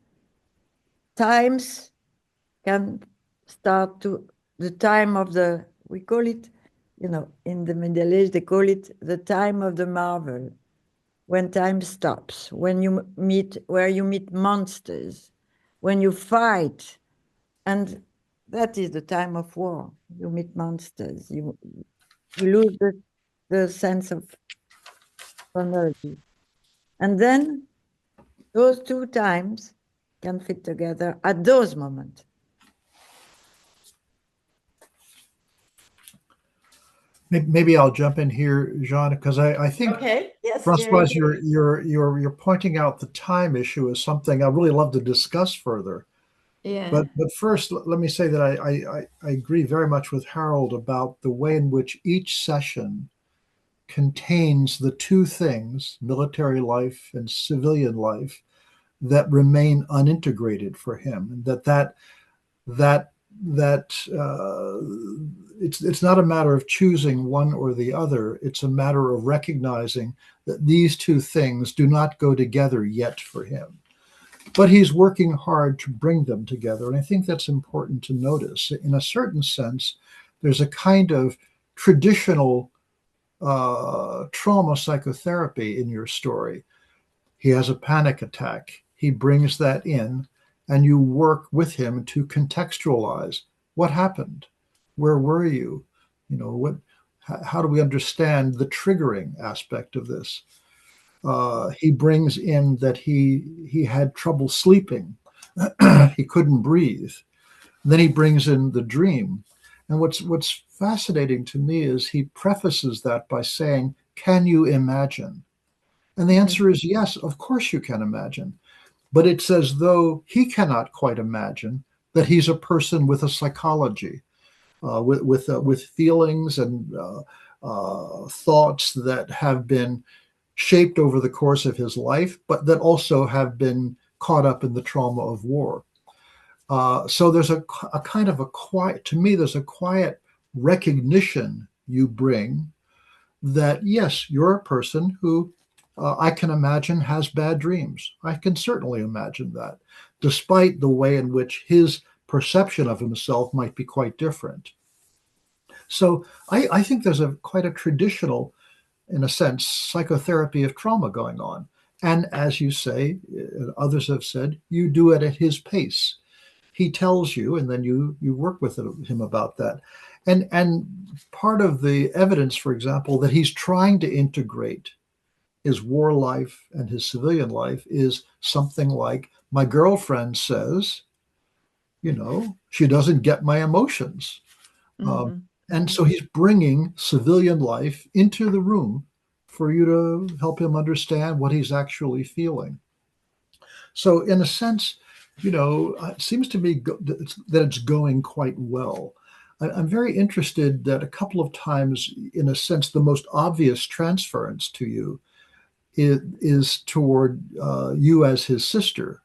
times can start to the time of we call it, in the Middle Age, they call it the time of the marvel, when time stops, where you meet monsters, when you fight. And that is the time of war. You meet monsters. You lose the sense of vulnerability. And then those two times can fit together at those moments. Maybe I'll jump in here, Jeanne, because I think Okay. Yes, Françoise, Jerry. you're pointing out the time issue as something I really love to discuss further. Yeah. But first, let me say that I agree very much with Harold about the way in which each session contains the two things, military life and civilian life, that remain unintegrated for him, and that it's not a matter of choosing one or the other. It's a matter of recognizing that these two things do not go together yet for him. But he's working hard to bring them together. And I think that's important to notice. In a certain sense, there's a kind of traditional trauma psychotherapy in your story. He has a panic attack. He brings that in, and you work with him to contextualize what happened. Where were you? How do we understand the triggering aspect of this? He brings in that he had trouble sleeping. He couldn't breathe. And then he brings in the dream. And what's fascinating to me is he prefaces that by saying, "Can you imagine?" And the answer is yes, of course you can imagine. But it's as though he cannot quite imagine that he's a person with a psychology, with feelings and thoughts that have been shaped over the course of his life, but that also have been caught up in the trauma of war. So there's a kind of a quiet, to me, there's a quiet recognition you bring that, yes, you're a person who I can imagine has bad dreams. I can certainly imagine that, despite the way in which his perception of himself might be quite different. So I think there's quite a traditional, in a sense, psychotherapy of trauma going on. And as you say, others have said, you do it at his pace. He tells you, and then you work with him about that. And part of the evidence, for example, that he's trying to integrate his war life and his civilian life is something like, my girlfriend says, she doesn't get my emotions. And so he's bringing civilian life into the room for you to help him understand what he's actually feeling. So in a sense, it seems to me that it's going quite well. I'm very interested that a couple of times, in a sense, the most obvious transference to you is toward you as his sister,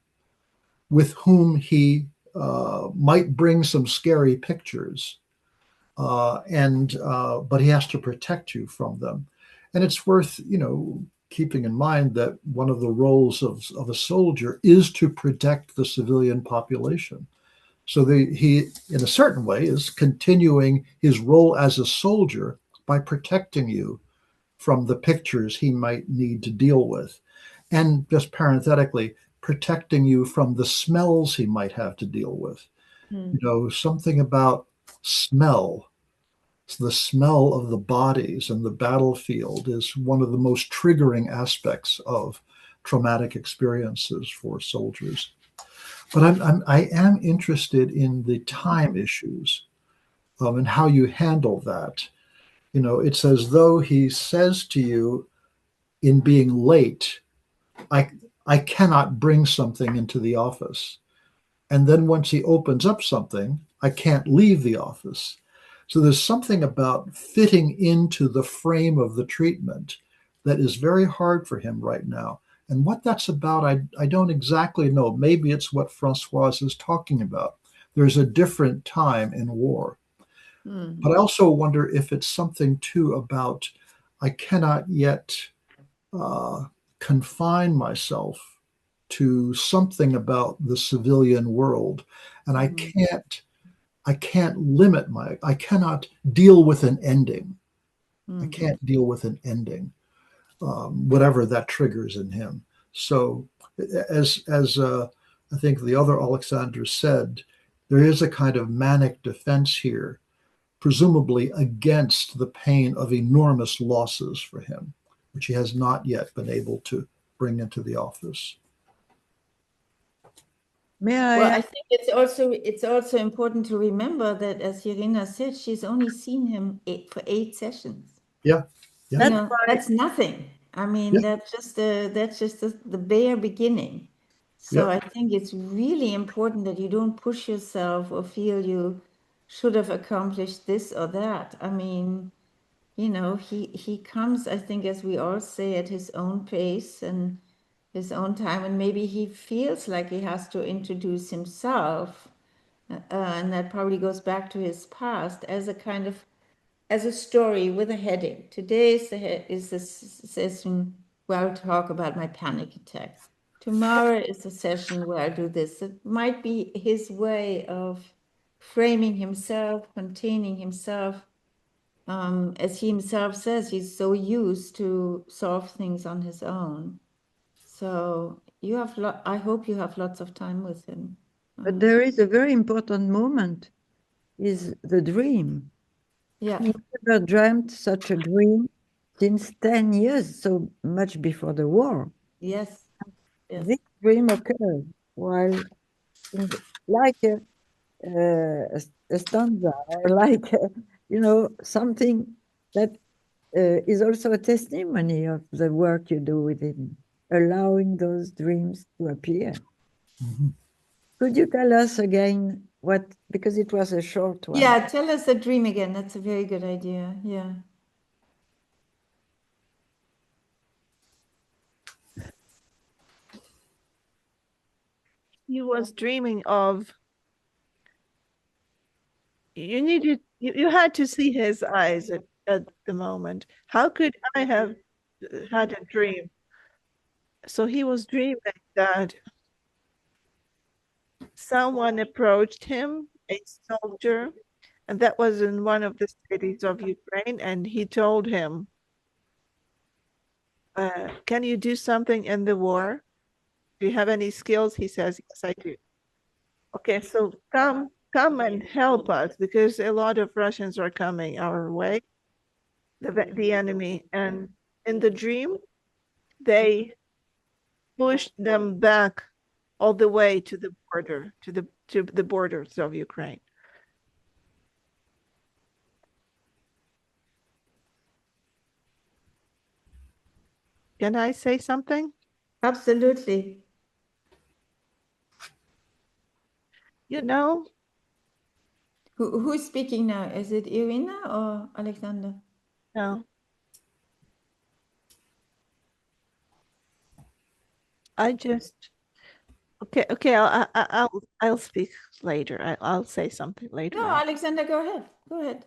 with whom he might bring some scary pictures. But he has to protect you from them. And it's worth, keeping in mind that one of the roles of a soldier is to protect the civilian population. So he, in a certain way, is continuing his role as a soldier by protecting you from the pictures he might need to deal with. And just parenthetically, protecting you from the smells he might have to deal with. Something about smell. The smell of the bodies and the battlefield is one of the most triggering aspects of traumatic experiences for soldiers. But I am interested in the time issues and how you handle that. It's as though he says to you, in being late, I cannot bring something into the office. And then once he opens up something, I can't leave the office. So there's something about fitting into the frame of the treatment that is very hard for him right now. And what that's about, I don't exactly know. Maybe it's what Françoise is talking about. There's a different time in war. But I also wonder if it's something too about, I cannot yet confine myself to something about the civilian world. And I can't I cannot deal with an ending. I can't deal with an ending, whatever that triggers in him. So, as I think the other Oleksandr said, there is a kind of manic defense here, presumably against the pain of enormous losses for him, which he has not yet been able to bring into the office. May I Well, I ask- think it's also important to remember that, as Irina said, she's only seen him for 8 sessions. Yeah. You That's know, why that's nothing. I mean, Yeah. that's just the bare beginning. So Yeah. I think it's really important that you don't push yourself or feel you should have accomplished this or that. I mean, you know, he comes, I think, as we all say, at his own pace and his own time, and maybe he feels like he has to introduce himself, and that probably goes back to his past as a kind of as a story with a heading. Today is the session where I'll talk about my panic attacks. Tomorrow is a session where I'll do this. It might be his way of framing himself, containing himself. As he himself says, he's so used to solve things on his own. So you have, I hope you have lots of time with him. but there is a very important moment, is the dream. Yeah. He never dreamt such a dream since 10 years, so much before the war. Yes. Yes. This dream occurred while, like a stanza, or like, something that is also a testimony of the work you do with him, allowing those dreams to appear. Mhm. Could you tell us again what, because it was a short one? Yeah, tell us the dream again. That's a very good idea. Yeah. He was dreaming of, you had to see his eyes at the moment. How could I have had a dream? So he was dreaming that someone approached him, a soldier, and that was in one of the cities of Ukraine, and he told him, can you do something in the war? Do you have any skills? He says, yes, I do. Okay, so come and help us, because a lot of Russians are coming our way, the enemy. And in the dream, they pushed them back all the way to the border, to the borders of Ukraine. Can I say something? Absolutely. You know, Who's speaking now? Is it Irina or Alexander? no. I just okay. I'll speak later. I'll say something later No, on. Alexander, go ahead. Go ahead.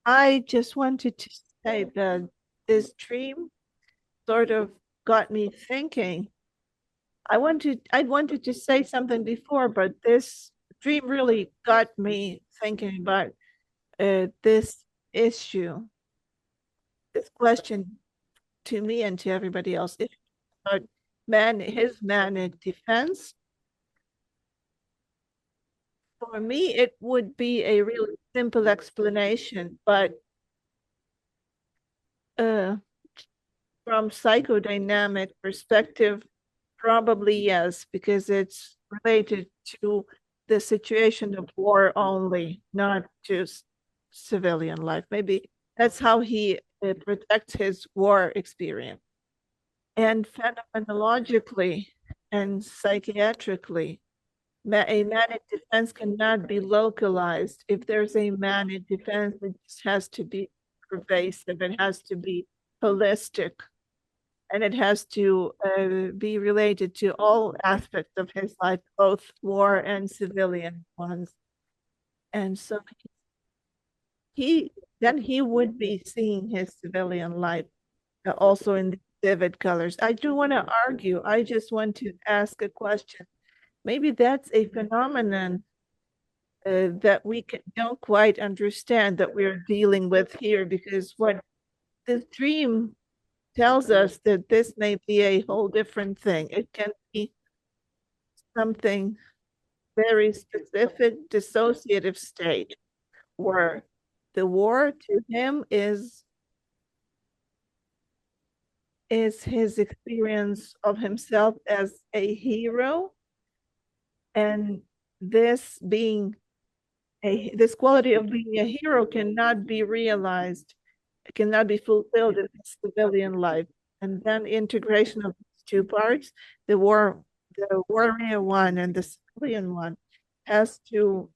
I just wanted to say that this dream sort of got me thinking. I wanted to say something before, but this dream really got me thinking about this issue, this question to me and to everybody else. If his manic defense, for me, it would be a really simple explanation, but from psychodynamic perspective, probably yes, because it's related to the situation of war only, not just civilian life. Maybe that's how he protects his war experience. And phenomenologically and psychiatrically, a manic defense cannot be localized. If there's a manic defense, it just has to be pervasive, it has to be holistic, and it has to be related to all aspects of his life, both war and civilian ones. And so he would be seeing his civilian life also in the vivid colors. I do want to argue. I just want to ask a question. maybe that's a phenomenon that we don't quite understand that we're dealing with here, because what the dream tells us that this may be a whole different thing. It can be something very specific, dissociative state, where the war to him is his experience of himself as a hero, and this quality of being a hero cannot be realized, it cannot be fulfilled in civilian life. And then integration of these two parts, the warrior one and the civilian one, has to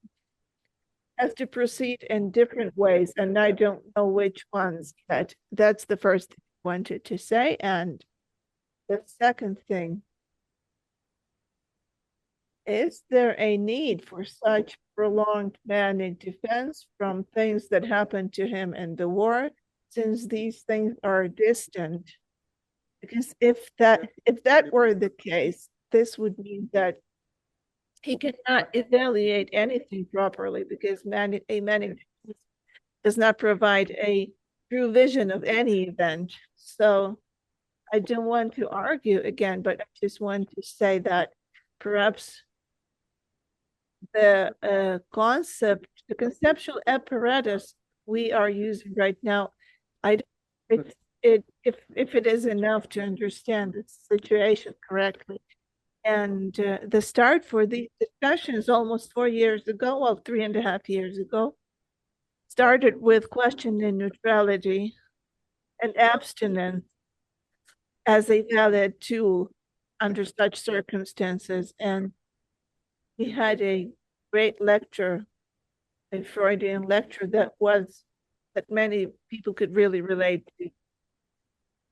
proceed in different ways, and I don't know which ones yet. That's the first thing I wanted to say. And the second thing, is there a need for such prolonged manic defense from things that happened to him in the war, since these things are distant? Because if that were the case, this would mean that he cannot evaluate anything properly, because a manic does not provide a true vision of any event. So I don't want to argue again, but I just want to say that perhaps the conceptual apparatus we are using right now, if it is enough to understand the situation correctly. And the start for these discussions almost 4 years ago, well, 3.5 years ago, started with questioning neutrality and abstinence as a valid tool under such circumstances. And we had a great lecture, a Freudian lecture that many people could really relate to,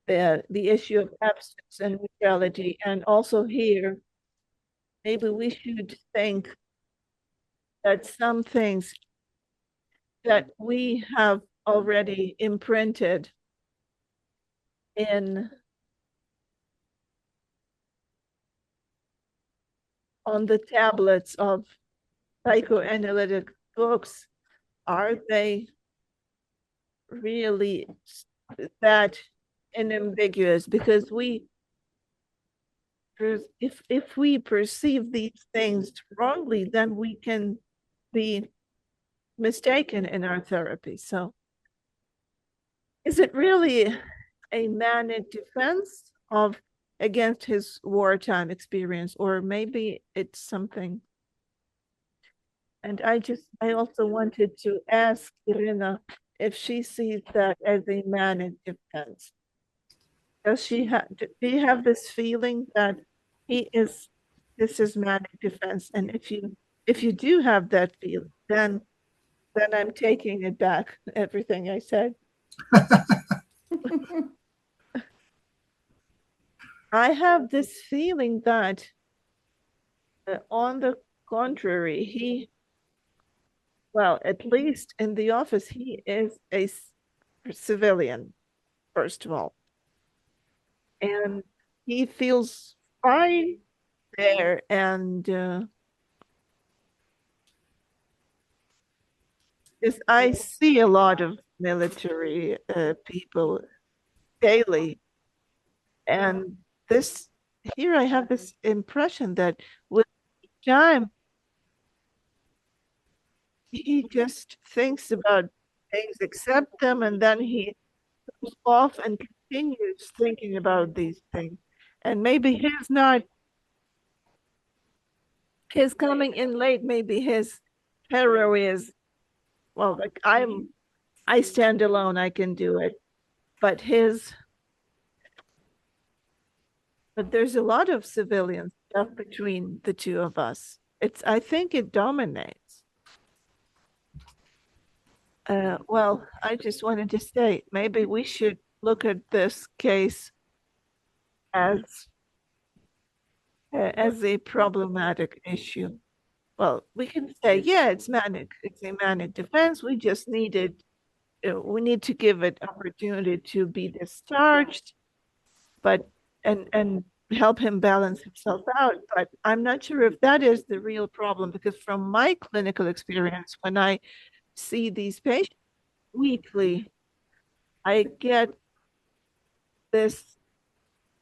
the issue of abstinence and neutrality. And also here, maybe we should think that some things that we have already imprinted on the tablets of psychoanalytic books, are they really that unambiguous? Because if we perceive these things wrongly, then we can be mistaken in our therapy. So is it really a manic defense against his wartime experience, or maybe it's something? And I also wanted to ask Irina if she sees that as a manic defense. Do you have this feeling that this is manic defense? And if you do have that feeling, then I'm taking it back, everything I said. I have this feeling that, on the contrary, well, at least in the office, he is a civilian, first of all. And he feels fine there. And I see a lot of military people daily. And here I have this impression that with time, he just thinks about things, accept them, and then he goes off and continues thinking about these things. And maybe his coming in late, maybe his hero is, well, like I stand alone, I can do it. But there's a lot of civilian stuff between the two of us. I think it dominates. Well, I just wanted to say, maybe we should look at this case as a problematic issue. Well, we can say, yeah, it's manic. It's a manic defense. We just we need to give it opportunity to be discharged. But and help him balance himself out. But I'm not sure if that is the real problem, because from my clinical experience, when I see these patients weekly, I get this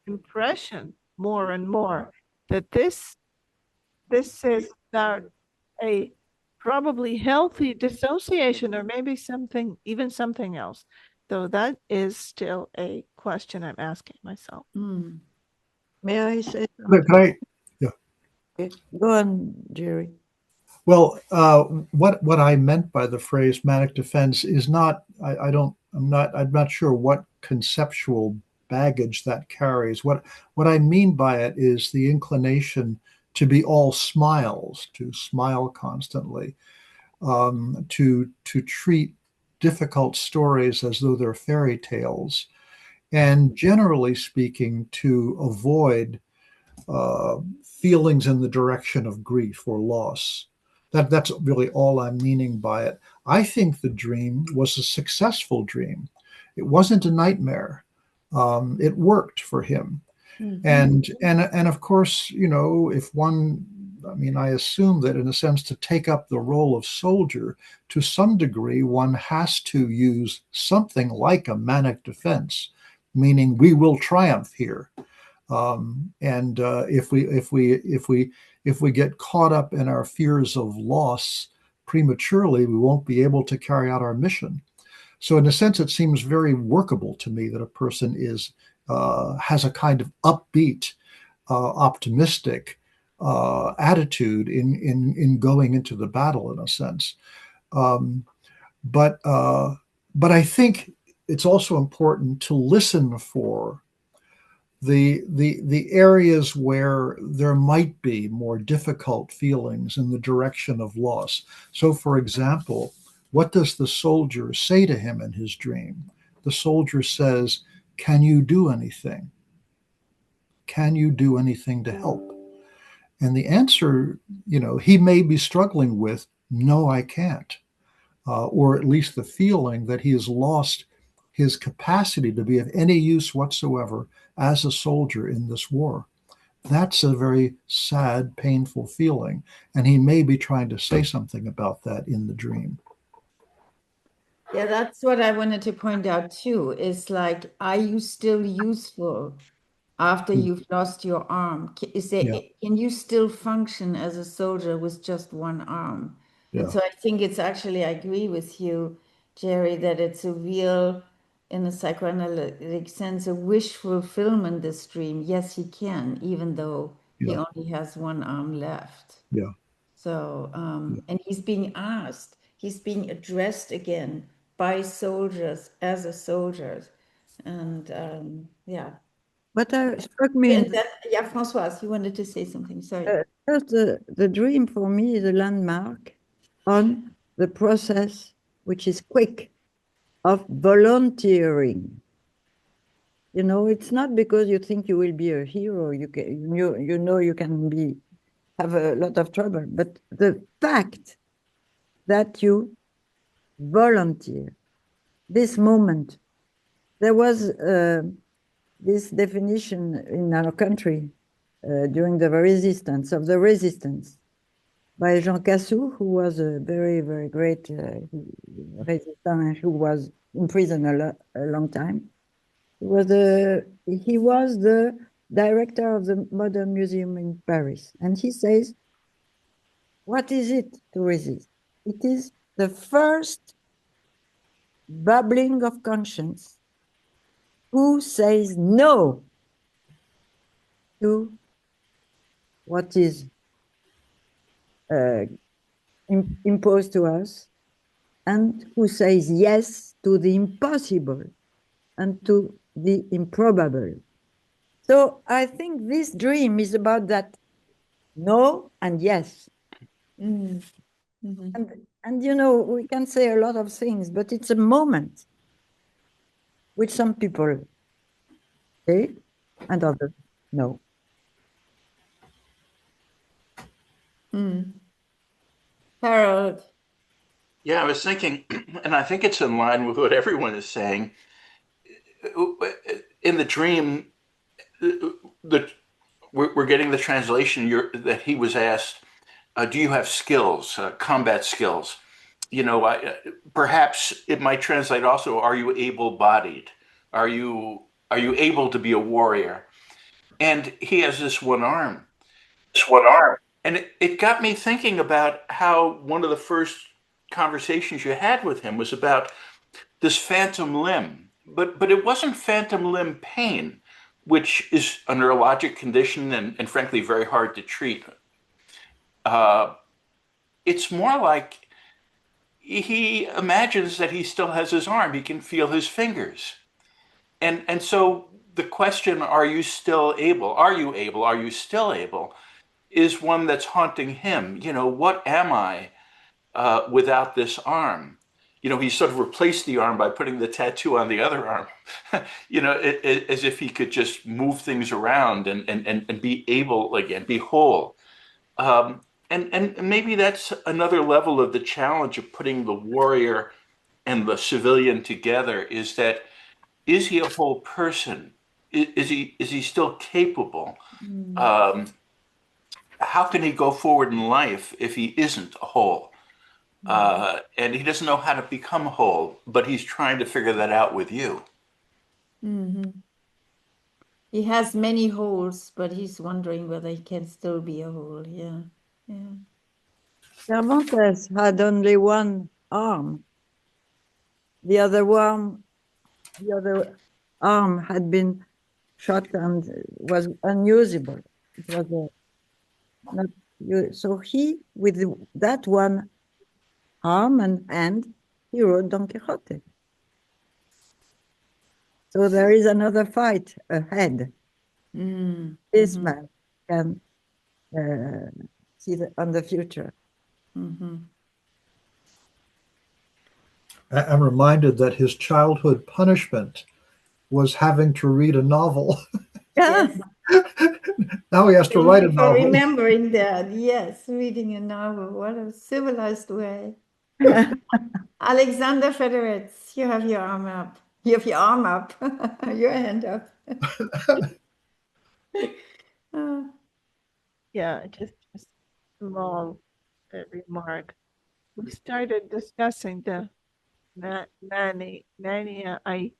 impression more and more that this is about a probably healthy dissociation, or maybe something, even something else. Though that is still a question I'm asking myself. May I say Can something? yeah. Okay. Go on, Jerry. Well, what I meant by the phrase manic defense is not, I'm not sure what conceptual baggage that carries. What I mean by it is the inclination to be all smiles, to smile constantly, to treat difficult stories as though they're fairy tales, and generally speaking, to avoid feelings in the direction of grief or loss. That's really all I'm meaning by it. I think the dream was a successful dream. It wasn't a nightmare. It worked for him. And of course, you know, if one, I mean, I assume that in a sense to take up the role of soldier, to some degree, one has to use something like a manic defense, meaning we will triumph here. And if we get caught up in our fears of loss prematurely, we won't be able to carry out our mission. So, in a sense, it seems very workable to me that a person has a kind of upbeat, optimistic attitude in going into the battle, in a sense. Um, but I think it's also important to listen for the areas where there might be more difficult feelings in the direction of loss. So, for example, what does the soldier say to him in his dream? The soldier says, "Can you do anything? Can you do anything to help?" And the answer, you know, he may be struggling with, "No, I can't," or at least the feeling that he has lost his capacity to be of any use whatsoever as a soldier in this war. That's a very sad, painful feeling. And he may be trying to say something about that in the dream. Yeah, that's what I wanted to point out too, is like, are you still useful after you've lost your arm? Yeah, Can you still function as a soldier with just one arm? And yeah, so I think it's actually, I agree with you, Jerry, that it's a real, in a psychoanalytic sense, a wish fulfillment, this dream. Yes, he can, even though he yeah, only has one arm left. yeah. So, Yeah. and he's being asked, he's being addressed again by soldiers as a soldier. And yeah. What struck me in Yeah, Françoise, you wanted to say something. Sorry. first, the dream for me is a landmark on the process, which is quick, of volunteering. You know, it's not because you think you will be a hero, you know you can have a lot of trouble, but the fact that you volunteer, this moment, there was this definition in our country during the resistance by Jean Cassou, who was a very, very great resistant, who was in prison a long time. He was the director of the Modern Museum in Paris. And he says, what is it to resist? It is the first bubbling of conscience who says no to what is imposed to us, and who says yes to the impossible and to the improbable. So I think this dream is about that no and yes. Mm. Mm-hmm. And you know, we can say a lot of things, but it's a moment which some people say and others no. Harold. Yeah, I was thinking, and I think it's in line with what everyone is saying. In the dream, the we're getting the translation that he was asked, do you have skills, combat skills? You know, perhaps it might translate also, are you able-bodied? Are you able to be a warrior? And he has this one arm. This one arm. And it got me thinking about how one of the first conversations you had with him was about this phantom limb. But it wasn't phantom limb pain, which is a neurologic condition and frankly very hard to treat. It's more like he imagines that he still has his arm. He can feel his fingers. And so the question, are you still able? Are you able? Are you still able? Is one that's haunting him. You know, what am I without this arm? You know, he sort of replaced the arm by putting the tattoo on the other arm, you know, as if he could just move things around and be able again, be whole. And maybe that's another level of the challenge of putting the warrior and the civilian together, is that, is he a whole person? Is he still capable? How can he go forward in life if he isn't a whole? And he doesn't know how to become whole, but he's trying to figure that out with you. He has many holes, but he's wondering whether he can still be a whole. Yeah. Cervantes had only one arm. The other arm had been shot and was unusable. It was not so he, with that one arm and hand, he wrote Don Quixote. So there is another fight ahead. This man can see on the future. I'm reminded that his childhood punishment was having to read a novel. Yes. Now he has to write a For novel. remembering that, yes, reading a novel. What a civilized way. Alexander Federitz, you have your arm up. You have your arm up. Your hand up. Yeah, just a small remark. We started discussing the mania. I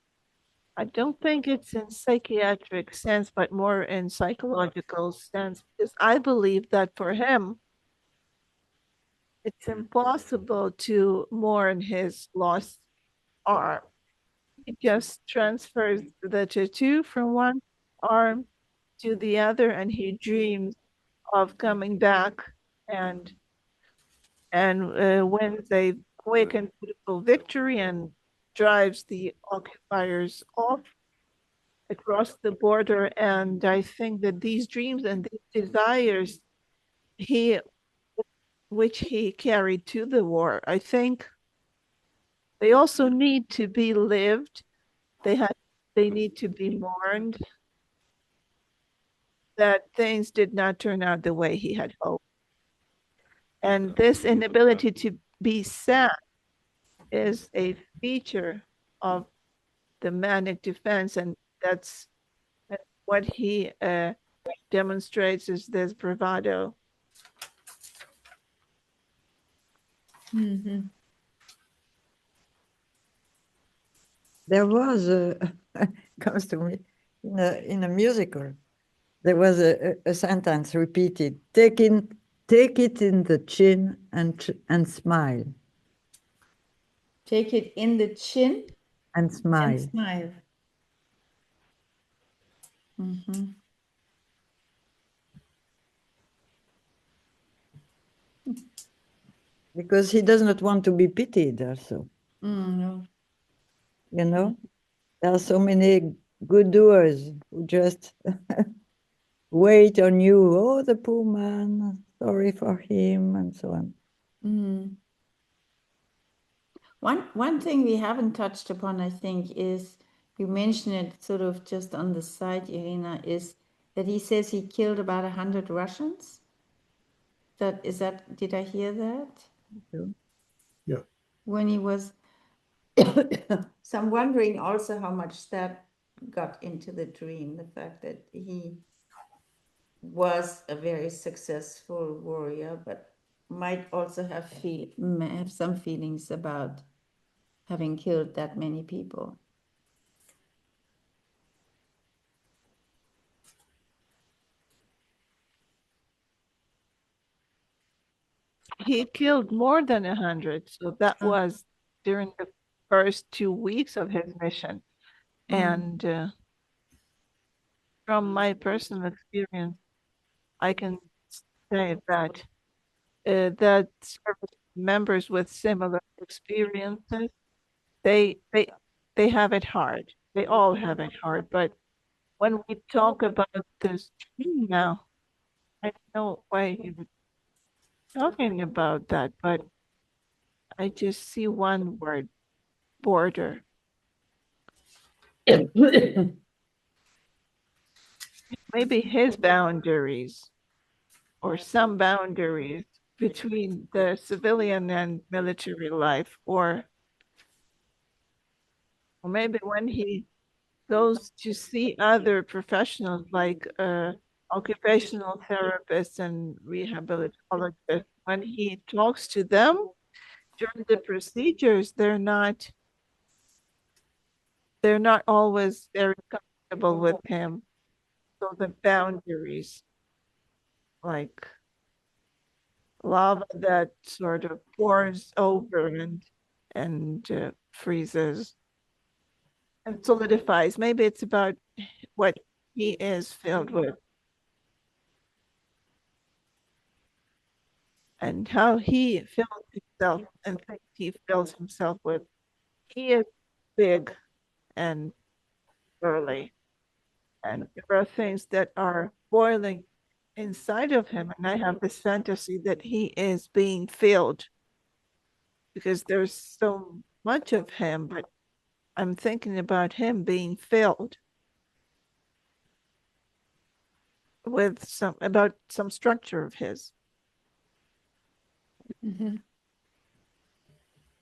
don't think it's in psychiatric sense, but more in psychological sense, because I believe that for him, it's impossible to mourn his lost arm. He just transfers the tattoo from one arm to the other, and he dreams of coming back and wins a quick and beautiful victory and drives the occupiers off across the border. And I think that these dreams and these desires which he carried to the war, I think they also need to be lived. They need to be mourned, that things did not turn out the way he had hoped. And this inability to be sad is a feature of the manic defense, and that's what he demonstrates is this bravado. There was comes to me in a musical. There was a sentence repeated: take it in the chin and smile. Take it in the chin and smile. and smile. Because he does not want to be pitied also. No. You know, there are so many good doers who just wait on you. Oh, the poor man, sorry for him, and so on. One thing we haven't touched upon, I think, is, you mentioned it sort of just on the side, Irina, is that he says he killed about 100 Russians. Did I hear that? Yeah. When he was, so I'm wondering also how much that got into the dream, the fact that he was a very successful warrior, but might also have some feelings about having killed that many people. He killed more than 100, so that was during the first 2 weeks of his mission. And from my personal experience, I can say that that service members with similar experiences, they have it hard. They all have it hard. But when we talk about this dream now, I don't know why you're talking about that, but I just see one word, border. Maybe his boundaries or some boundaries between the civilian and military life, or maybe when he goes to see other professionals like occupational therapists and rehabilitologists, when he talks to them during the procedures, they're not always very comfortable with him. So the boundaries, like lava that sort of pours over and freezes and solidifies. Maybe it's about what he is filled with and how he fills himself and things he fills himself with. He is big and burly, and there are things that are boiling inside of him. And I have this fantasy that he is being filled because there's so much of him, but I'm thinking about him being filled with some structure of his. Mm-hmm.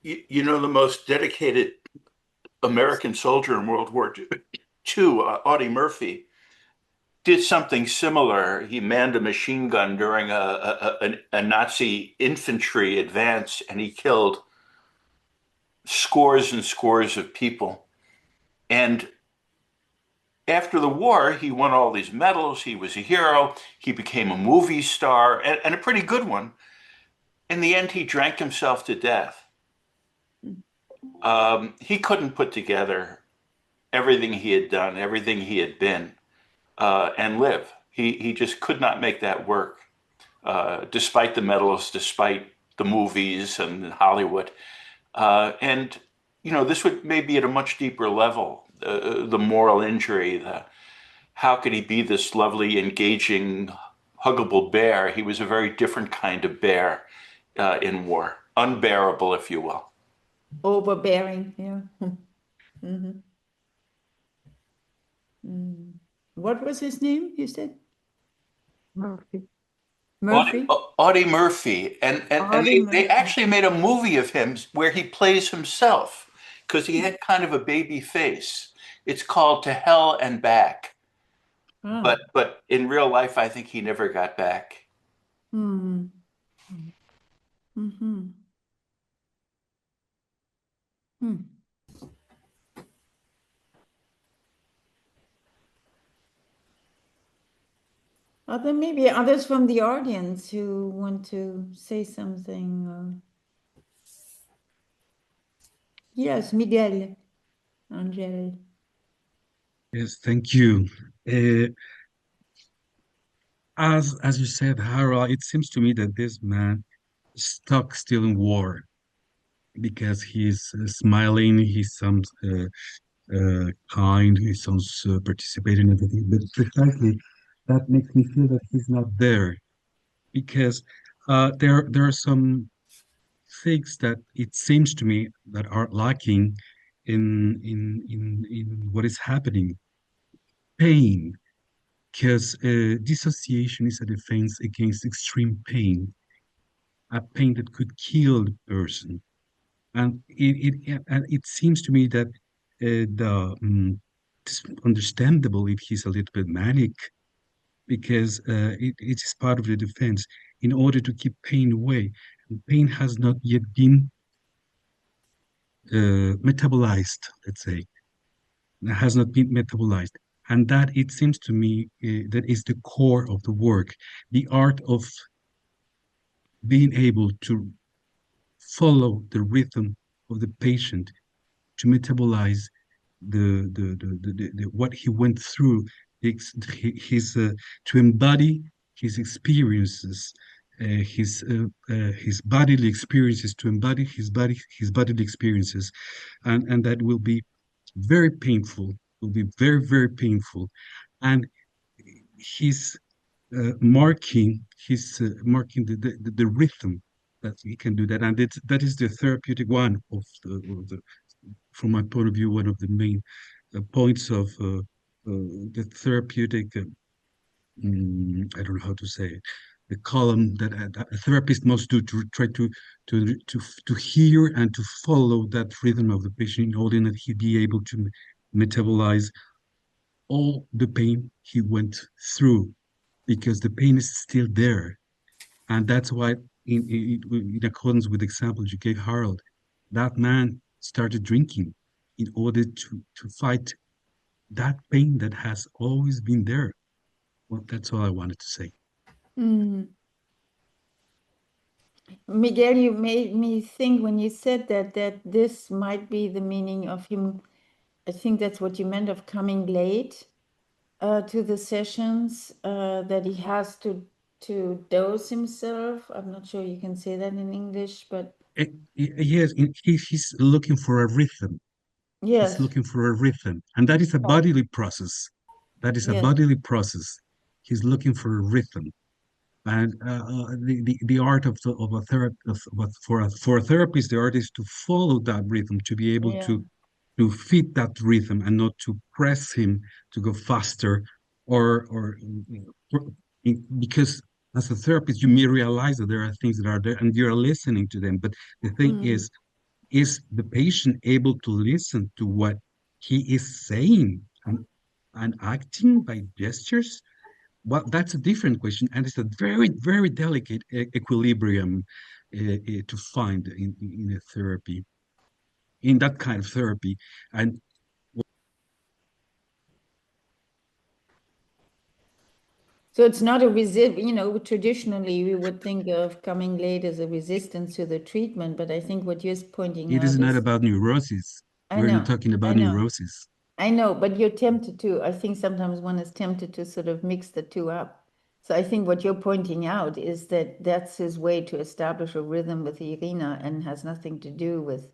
You know, the most dedicated American soldier in World War II, Audie Murphy, did something similar. He manned a machine gun during a Nazi infantry advance, and he killed scores and scores of people. And after the war, he won all these medals. He was a hero. He became a movie star, and a pretty good one. In the end, he drank himself to death. He couldn't put together everything he had done, everything he had been, and live. He just could not make that work, despite the medals, despite the movies and Hollywood. And, you know, this would maybe at a much deeper level, the moral injury, how could he be this lovely, engaging, huggable bear? He was a very different kind of bear in war, unbearable, if you will. Overbearing, yeah. Mm-hmm. What was his name, you said? Murphy. Murphy? Audie Murphy. And Audie they Murphy. actually made a movie of him where he plays himself because he had kind of a baby face. It's called To Hell and Back. Oh. But in real life, I think he never got back. Mm-hmm. Mm-hmm. Hmm. Are there maybe others from the audience who want to say something? Yes, Miguel, Angel. Yes, thank you. As you said, Harold, it seems to me that this man is stuck still in war because he's smiling, he sounds kind, he sounds participating in everything, but precisely that makes me feel that he's not there because there are some things that it seems to me that are lacking in what is happening. Pain, because dissociation is a defense against extreme pain, a pain that could kill the person. And it seems to me that it's understandable if he's a little bit manic, because it is part of the defense in order to keep pain away. And pain has not yet been metabolized, let's say. It has not been metabolized. And that, it seems to me, that is the core of the work, the art of being able to follow the rhythm of the patient, to metabolize what he went through, his to embody his experiences, his bodily experiences, to embody his bodily experiences, and that will be very painful. Will be very painful, and he's marking the rhythm that he can do that, and that is the therapeutic one of the from my point of view, one of the main points of the therapeutic, I don't know how to say it, the column that a therapist must do to try to hear and to follow that rhythm of the patient in order that he be able to metabolize all the pain he went through, because the pain is still there. And that's why, in accordance with the example you gave, Harold, that man started drinking in order to fight that pain that has always been there. Well, that's all I wanted to say. Miguel, you made me think when you said that this might be the meaning of him. I think that's what you meant of coming late to the sessions, that he has to dose himself. I'm not sure you can say that in English, but Yes, he's looking for a rhythm. He's yes, looking for a rhythm, and that is a bodily process. That is a yes. bodily process. He's looking for a rhythm, and the art of a therapist, for a therapist, the art is to follow that rhythm, to be able Yeah. to fit that rhythm and not to press him to go faster, or because as a therapist you may realize that there are things that are there and you're listening to them, but the thing is the patient able to listen to what he is saying and acting by gestures? Well, that's a different question, and it's a very delicate equilibrium to find in a therapy, in that kind of therapy. And So it's not a traditionally we would think of coming late as a resistance to the treatment, but I think what you're pointing it is out not is, about neurosis. I We're not know, talking I about know, neurosis. I know, but you're tempted to, I think sometimes one is tempted to sort of mix the two up. So I think what you're pointing out is that that's his way to establish a rhythm with Irina and has nothing to do with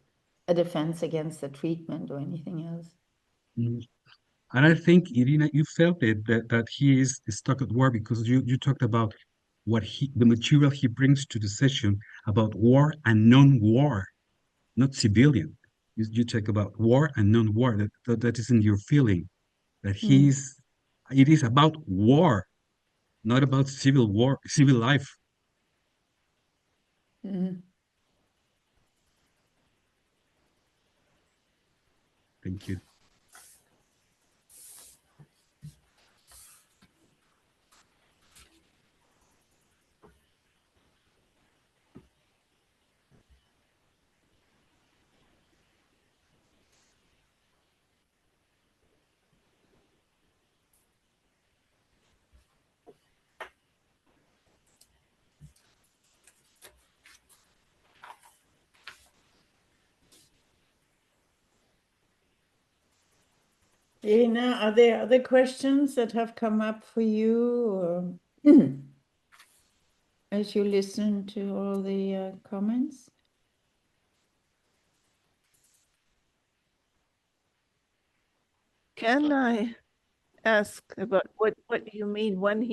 a defense against the treatment or anything else. Mm. And I think, Irina, you felt it, that he is stuck at war, because you talked about the material he brings to the session about war and non-war, not civilian. You talk about war and non-war. That isn't your feeling. That it is about war, not about civil war, civil life. Mm. Thank you. Irina, are there other questions that have come up for you or as you listen to all the comments? Can I ask about what you mean when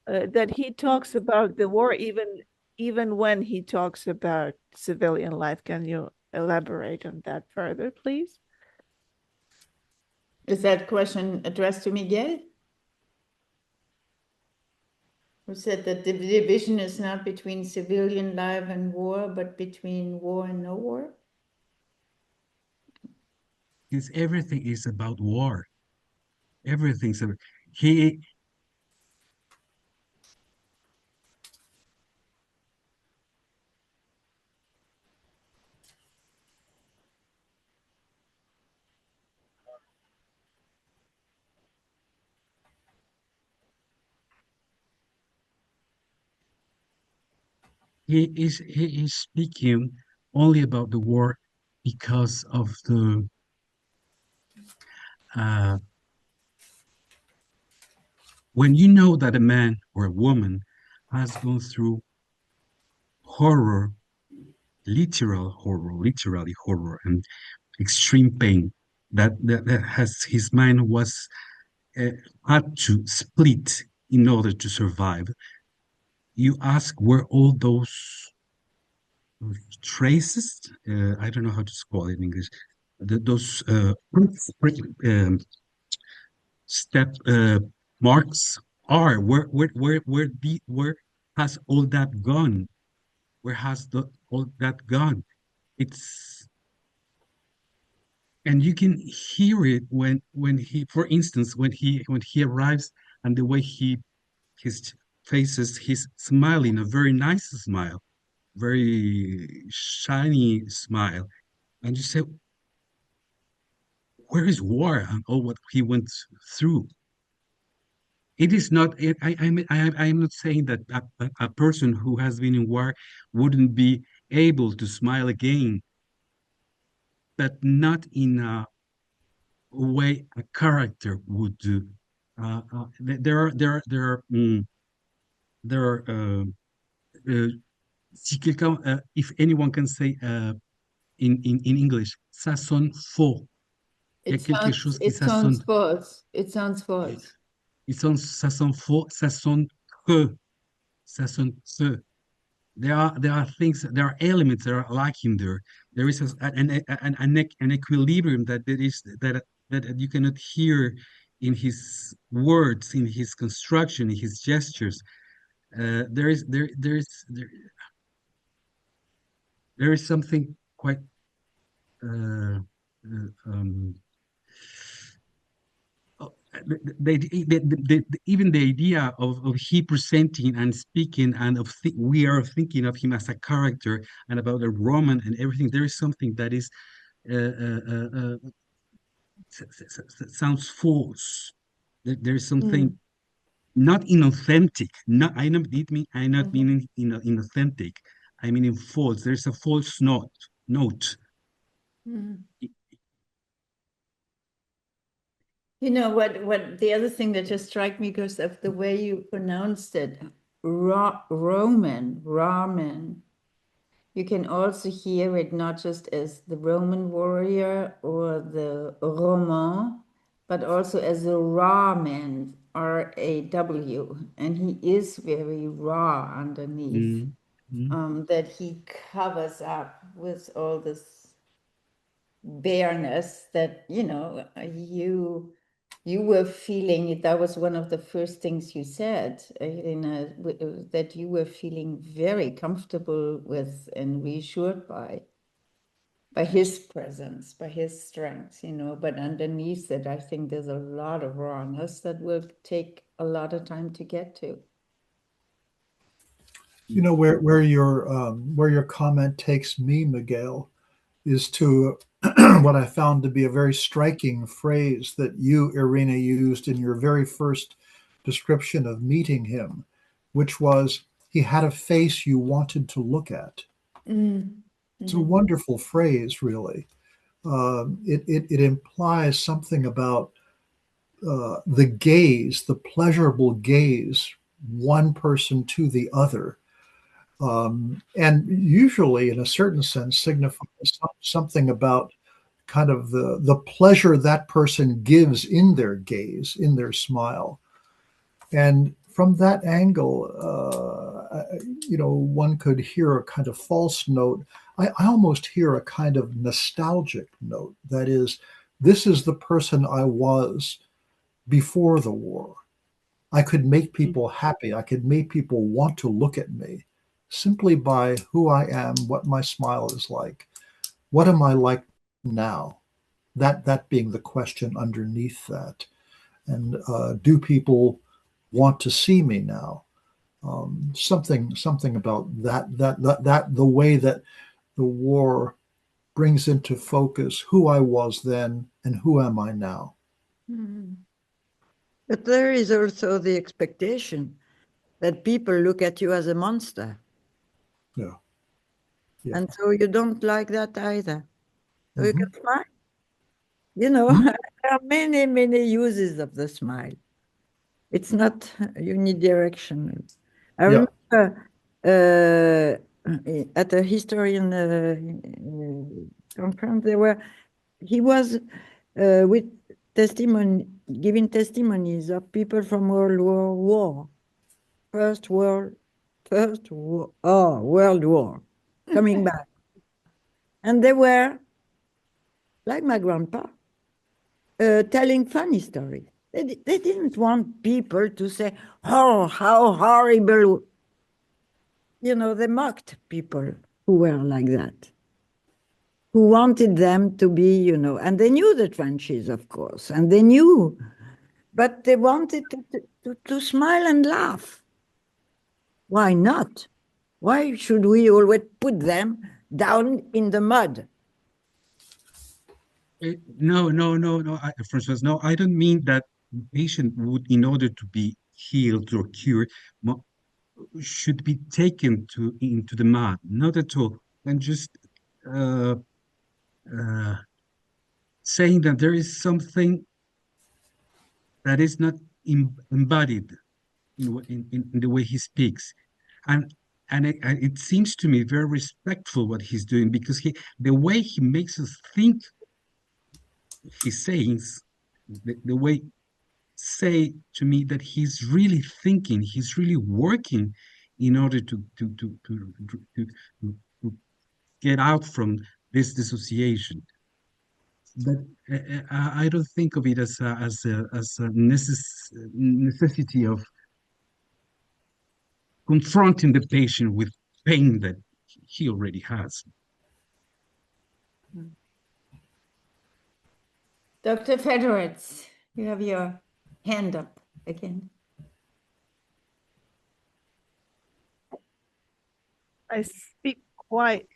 that he talks about the war, even when he talks about civilian life? Can you elaborate on that further, please? Is that question addressed to Miguel? Who said that the division is not between civilian life and war, but between war and no war? Because everything is about war. Everything's about, he he is speaking only about the war because of the when you know that a man or a woman has gone through horror, literally horror and extreme pain, that has his mind was uh, had to split in order to survive. You ask where all those traces, I don't know how to call it in English, those step marks are, where has all that gone? Where has all that gone? It's and you can hear it when he, for instance, when he arrives and the way his faces, he's smiling a very nice smile, very shiny smile, and you say, where is war and all what he went through? It is not. I'm not saying that a person who has been in war wouldn't be able to smile again, but not in a way a character would do. There are there are si quelqu'un, if anyone can say in English, ça sonne faux. Il y a quelque chose qui It ça sounds sonne, false. It sounds false. ça sonne faux, ça sonne creux, ça sonne creux. There are things, there are elements that are lacking there. There is an equilibrium that you cannot hear in his words, in his construction, in his gestures. There is something quite uh, um, even the idea of he presenting and speaking and we are thinking of him as a character and about a Roman and everything. There is something that is sounds false. There is something not inauthentic. Not I not mean I not meaning inauthentic. I mean in false. There's a false note. You know what the other thing that just struck me because of the way you pronounced it, Roman. You can also hear it not just as the Roman warrior or the Roman, but also as a raw man, R-A-W, and he is very raw underneath. That he covers up with all this bareness that you were feeling. That was one of the first things you said, that you were feeling very comfortable with and reassured by his presence, by his strength, but underneath it, I think there's a lot of rawness that will take a lot of time to get to. Where your comment takes me, Miguel, is to what I found to be a very striking phrase that you, Irina, used in your very first description of meeting him, which was, he had a face you wanted to look at. It's a wonderful phrase, really. It implies something about the gaze, the pleasurable gaze, one person to the other. And usually, in a certain sense, signifies something about kind of the pleasure that person gives in their gaze, in their smile. And from that angle, one could hear a kind of false note. I almost hear a kind of nostalgic note. That is, this is the person I was before the war. I could make people happy. I could make people want to look at me simply by who I am, what my smile is like. What am I like now? That being the question underneath that. And do people want to see me now? Something about that the way that the war brings into focus who I was then and who am I now. But there is also the expectation that people look at you as a monster. Yeah. Yeah. And so you don't like that either. So you can Mhm. smile. You know, Mhm. there are many, many uses of the smile. It's not unidirectional. I Yeah. remember at a historian conference, he was with giving testimonies of people from World War, World War, coming back. And they were, like my grandpa, telling funny stories. They didn't want people to say, oh, how horrible. You know, they mocked people who were like that, who wanted them to be, you know, and they knew the trenches, of course, and they knew, but they wanted to smile and laugh. Why not? Why should we always put them down in the mud? No, Françoise, no, I don't mean that the patient would, in order to be healed or cured, should be taken into the mud. Not at all. And just uh, uh, saying that there is something that is not embodied in the way he speaks, and it seems to me very respectful what he's doing, because the way he makes us think his sayings, the way say to me that he's really thinking, he's really working in order to get out from this dissociation. But I don't think of it as a necessity of confronting the patient with pain that he already has. Dr. Federitz, you have your hand up again. I speak quite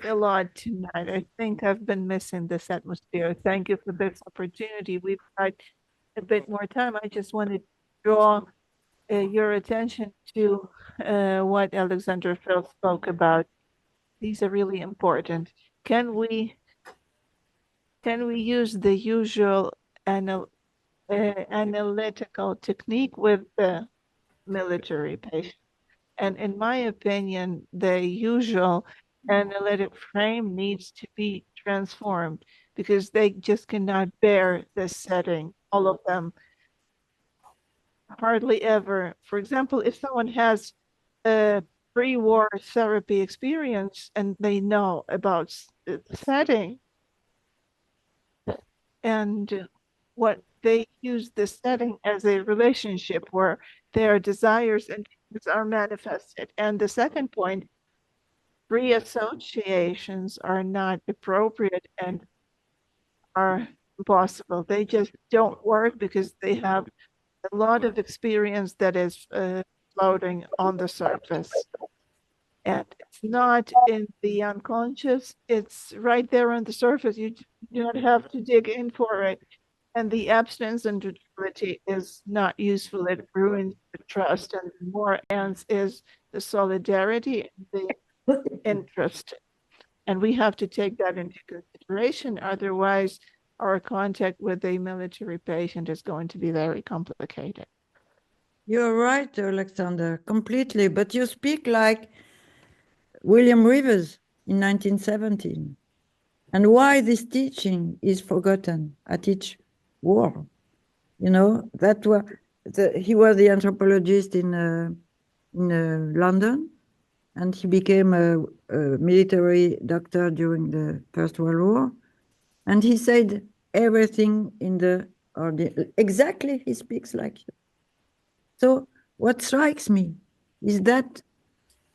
a lot tonight. I think I've been missing this atmosphere. Thank you for this opportunity. We've got a bit more time. I just wanted to draw your attention to what Oleksandr Filts spoke about. These are really important. Can we use the usual analytical technique with the military patient? And in my opinion, the usual analytic frame needs to be transformed because they just cannot bear this setting, all of them. Hardly ever. For example, if someone has a pre-war therapy experience and they know about the setting and what they use the setting as a relationship where their desires and needs are manifested. And the second point, free associations are not appropriate and are impossible. They just don't work because they have a lot of experience that is floating on the surface. And it's not in the unconscious, it's right there on the surface. You do not have to dig in for it. And the abstinence and neutrality is not useful. It ruins the trust. And the more ends is the solidarity and the interest. And we have to take that into consideration. Otherwise, our contact with a military patient is going to be very complicated. You're right, Oleksandr, completely. But you speak like William Rivers in 1917. And why this teaching is forgotten at each war. You know, he was the anthropologist in London, and he became a military doctor during the First World War. And he said everything exactly he speaks like you. So what strikes me is that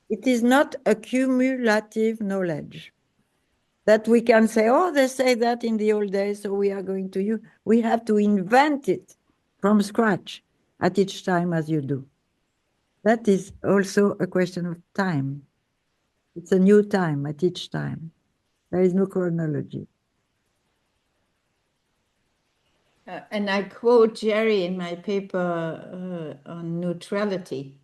it is not a cumulative knowledge that we can say, oh, they say that in the old days, so we are going to use. We have to invent it from scratch at each time as you do. That is also a question of time. It's a new time at each time. There is no chronology. And I quote Jerry in my paper on neutrality.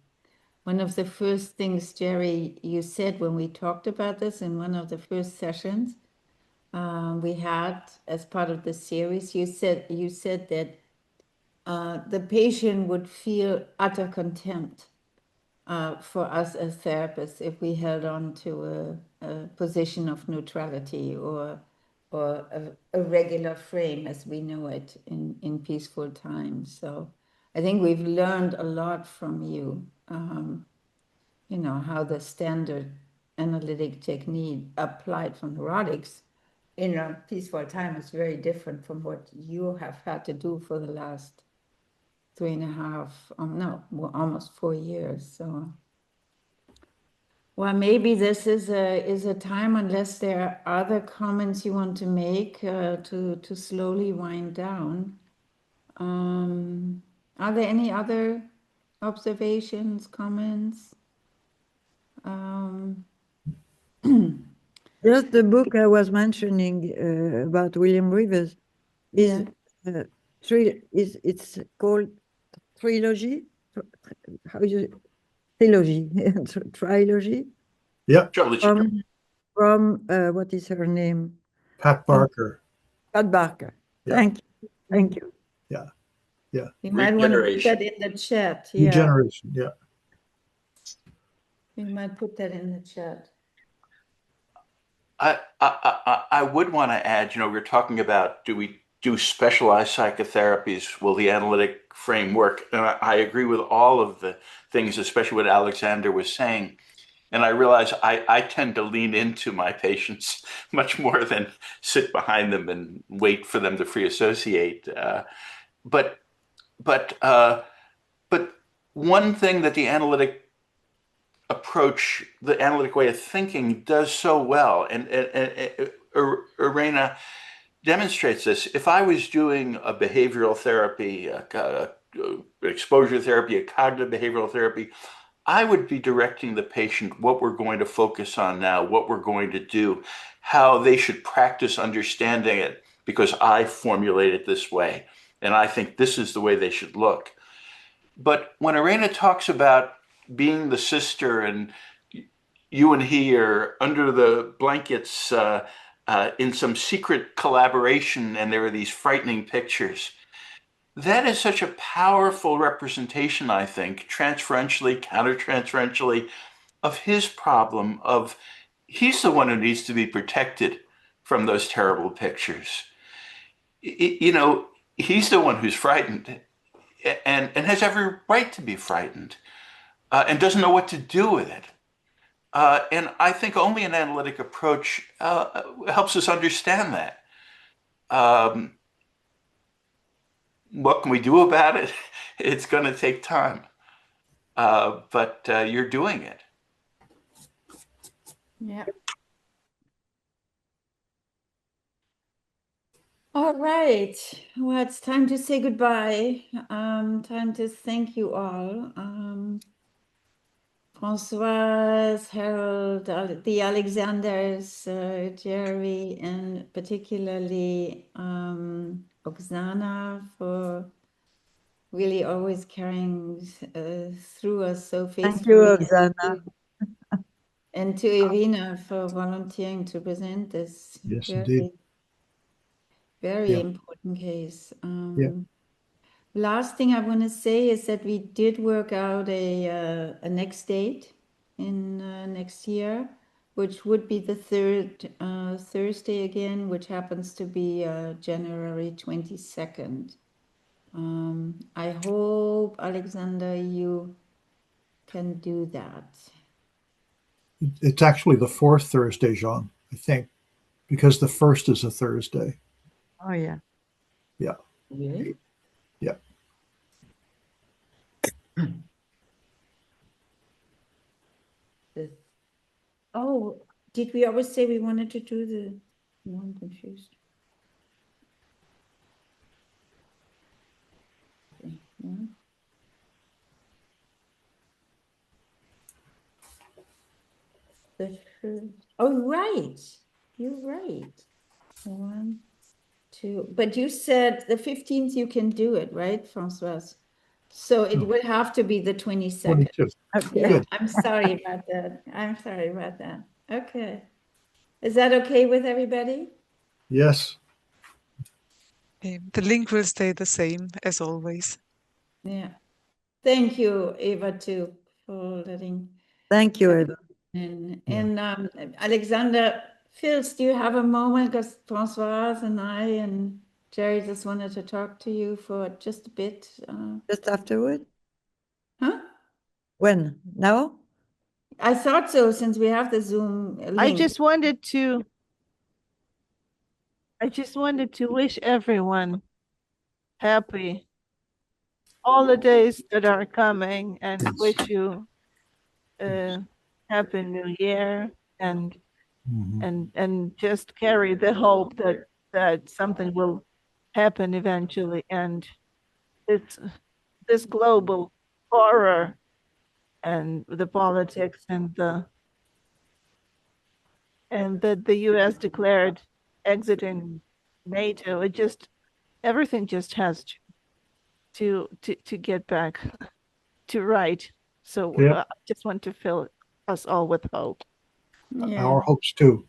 one of the first things, Jerry, you said when we talked about this in one of the first sessions we had as part of the series, you said that the patient would feel utter contempt for us as therapists if we held on to a position of neutrality or a regular frame as we know it in peaceful times. So I think we've learned a lot from you, you know, how the standard analytic technique applied from neurotics in a peaceful time is very different from what you have had to do for the last 3.5, no, well, almost 4 years. So, well, maybe this is a time, unless there are other comments you want to make, to slowly wind down. Are there any other observations, comments? Just the book I was mentioning about William Rivers is it's called Trilogy. How is it? Trilogy. Trilogy. Yeah. From what is her name? Pat Barker. Pat Barker. Yeah. Thank you. Thank you. Yeah. Yeah. You might want to put that in the chat. Yeah. Regeneration. Yeah. You might put that in the chat. I would want to add, you know, we're talking about, do we do specialized psychotherapies? Will the analytic framework? And I agree with all of the things, especially what Oleksandr was saying. And I realize I tend to lean into my patients much more than sit behind them and wait for them to free associate. But one thing that the analytic approach, the analytic way of thinking does so well, and Irena demonstrates this. If I was doing a behavioral therapy, exposure therapy, a cognitive behavioral therapy, I would be directing the patient what we're going to focus on now, what we're going to do, how they should practice understanding it, because I formulate it this way, and I think this is the way they should look. But when Irena talks about being the sister and you and he are under the blankets in some secret collaboration and there are these frightening pictures, that is such a powerful representation, I think, transferentially, countertransferentially, of his problem of he's the one who needs to be protected from those terrible pictures. You know, he's the one who's frightened and has every right to be frightened and doesn't know what to do with it. And I think only an analytic approach helps us understand that. What can we do about it? It's going to take time, but you're doing it. Yeah. All right. Well, it's time to say goodbye. Time to thank you all. Françoise, Harold, the Alexanders, Jerry, and particularly Oksana for really always carrying through us so faithfully. Thank you, Oksana. And to Irina for volunteering to present this very important case. Last thing I want to say is that we did work out a next date in next year, which would be the third Thursday again, which happens to be January 22nd. I hope, Oleksandr, you can do that. It's actually the fourth Thursday, Jeanne, I think, because the first is a Thursday. Oh, yeah. Yeah. Really? Yeah. Oh, did we always say we wanted to do the... No, I'm confused. Okay, yeah. The first... Oh, right. You're right. 1, 2. But you said the 15th you can do it, right, Françoise? So it would have to be the 22nd. 22. Okay. Yeah, Good. I'm sorry about that. I'm sorry about that. Okay. Is that okay with everybody? Yes. The link will stay the same as always. Yeah. Thank you, Eva, too, for letting Thank you, Eva. in. Yeah. And Alexander, Filts, do you have a moment? Because Françoise and I and Jerry just wanted to talk to you for just a bit. Just afterward? Huh? When? Now? I thought so, since we have the Zoom link. I just wanted to wish everyone happy holidays that are coming and Yes. wish you a happy new year and just carry the hope that something will happen eventually, and this global horror and the politics and that the US declared exiting NATO, everything just has to get back to right. So Yeah. I just want to fill us all with hope. Yeah. Our hopes too.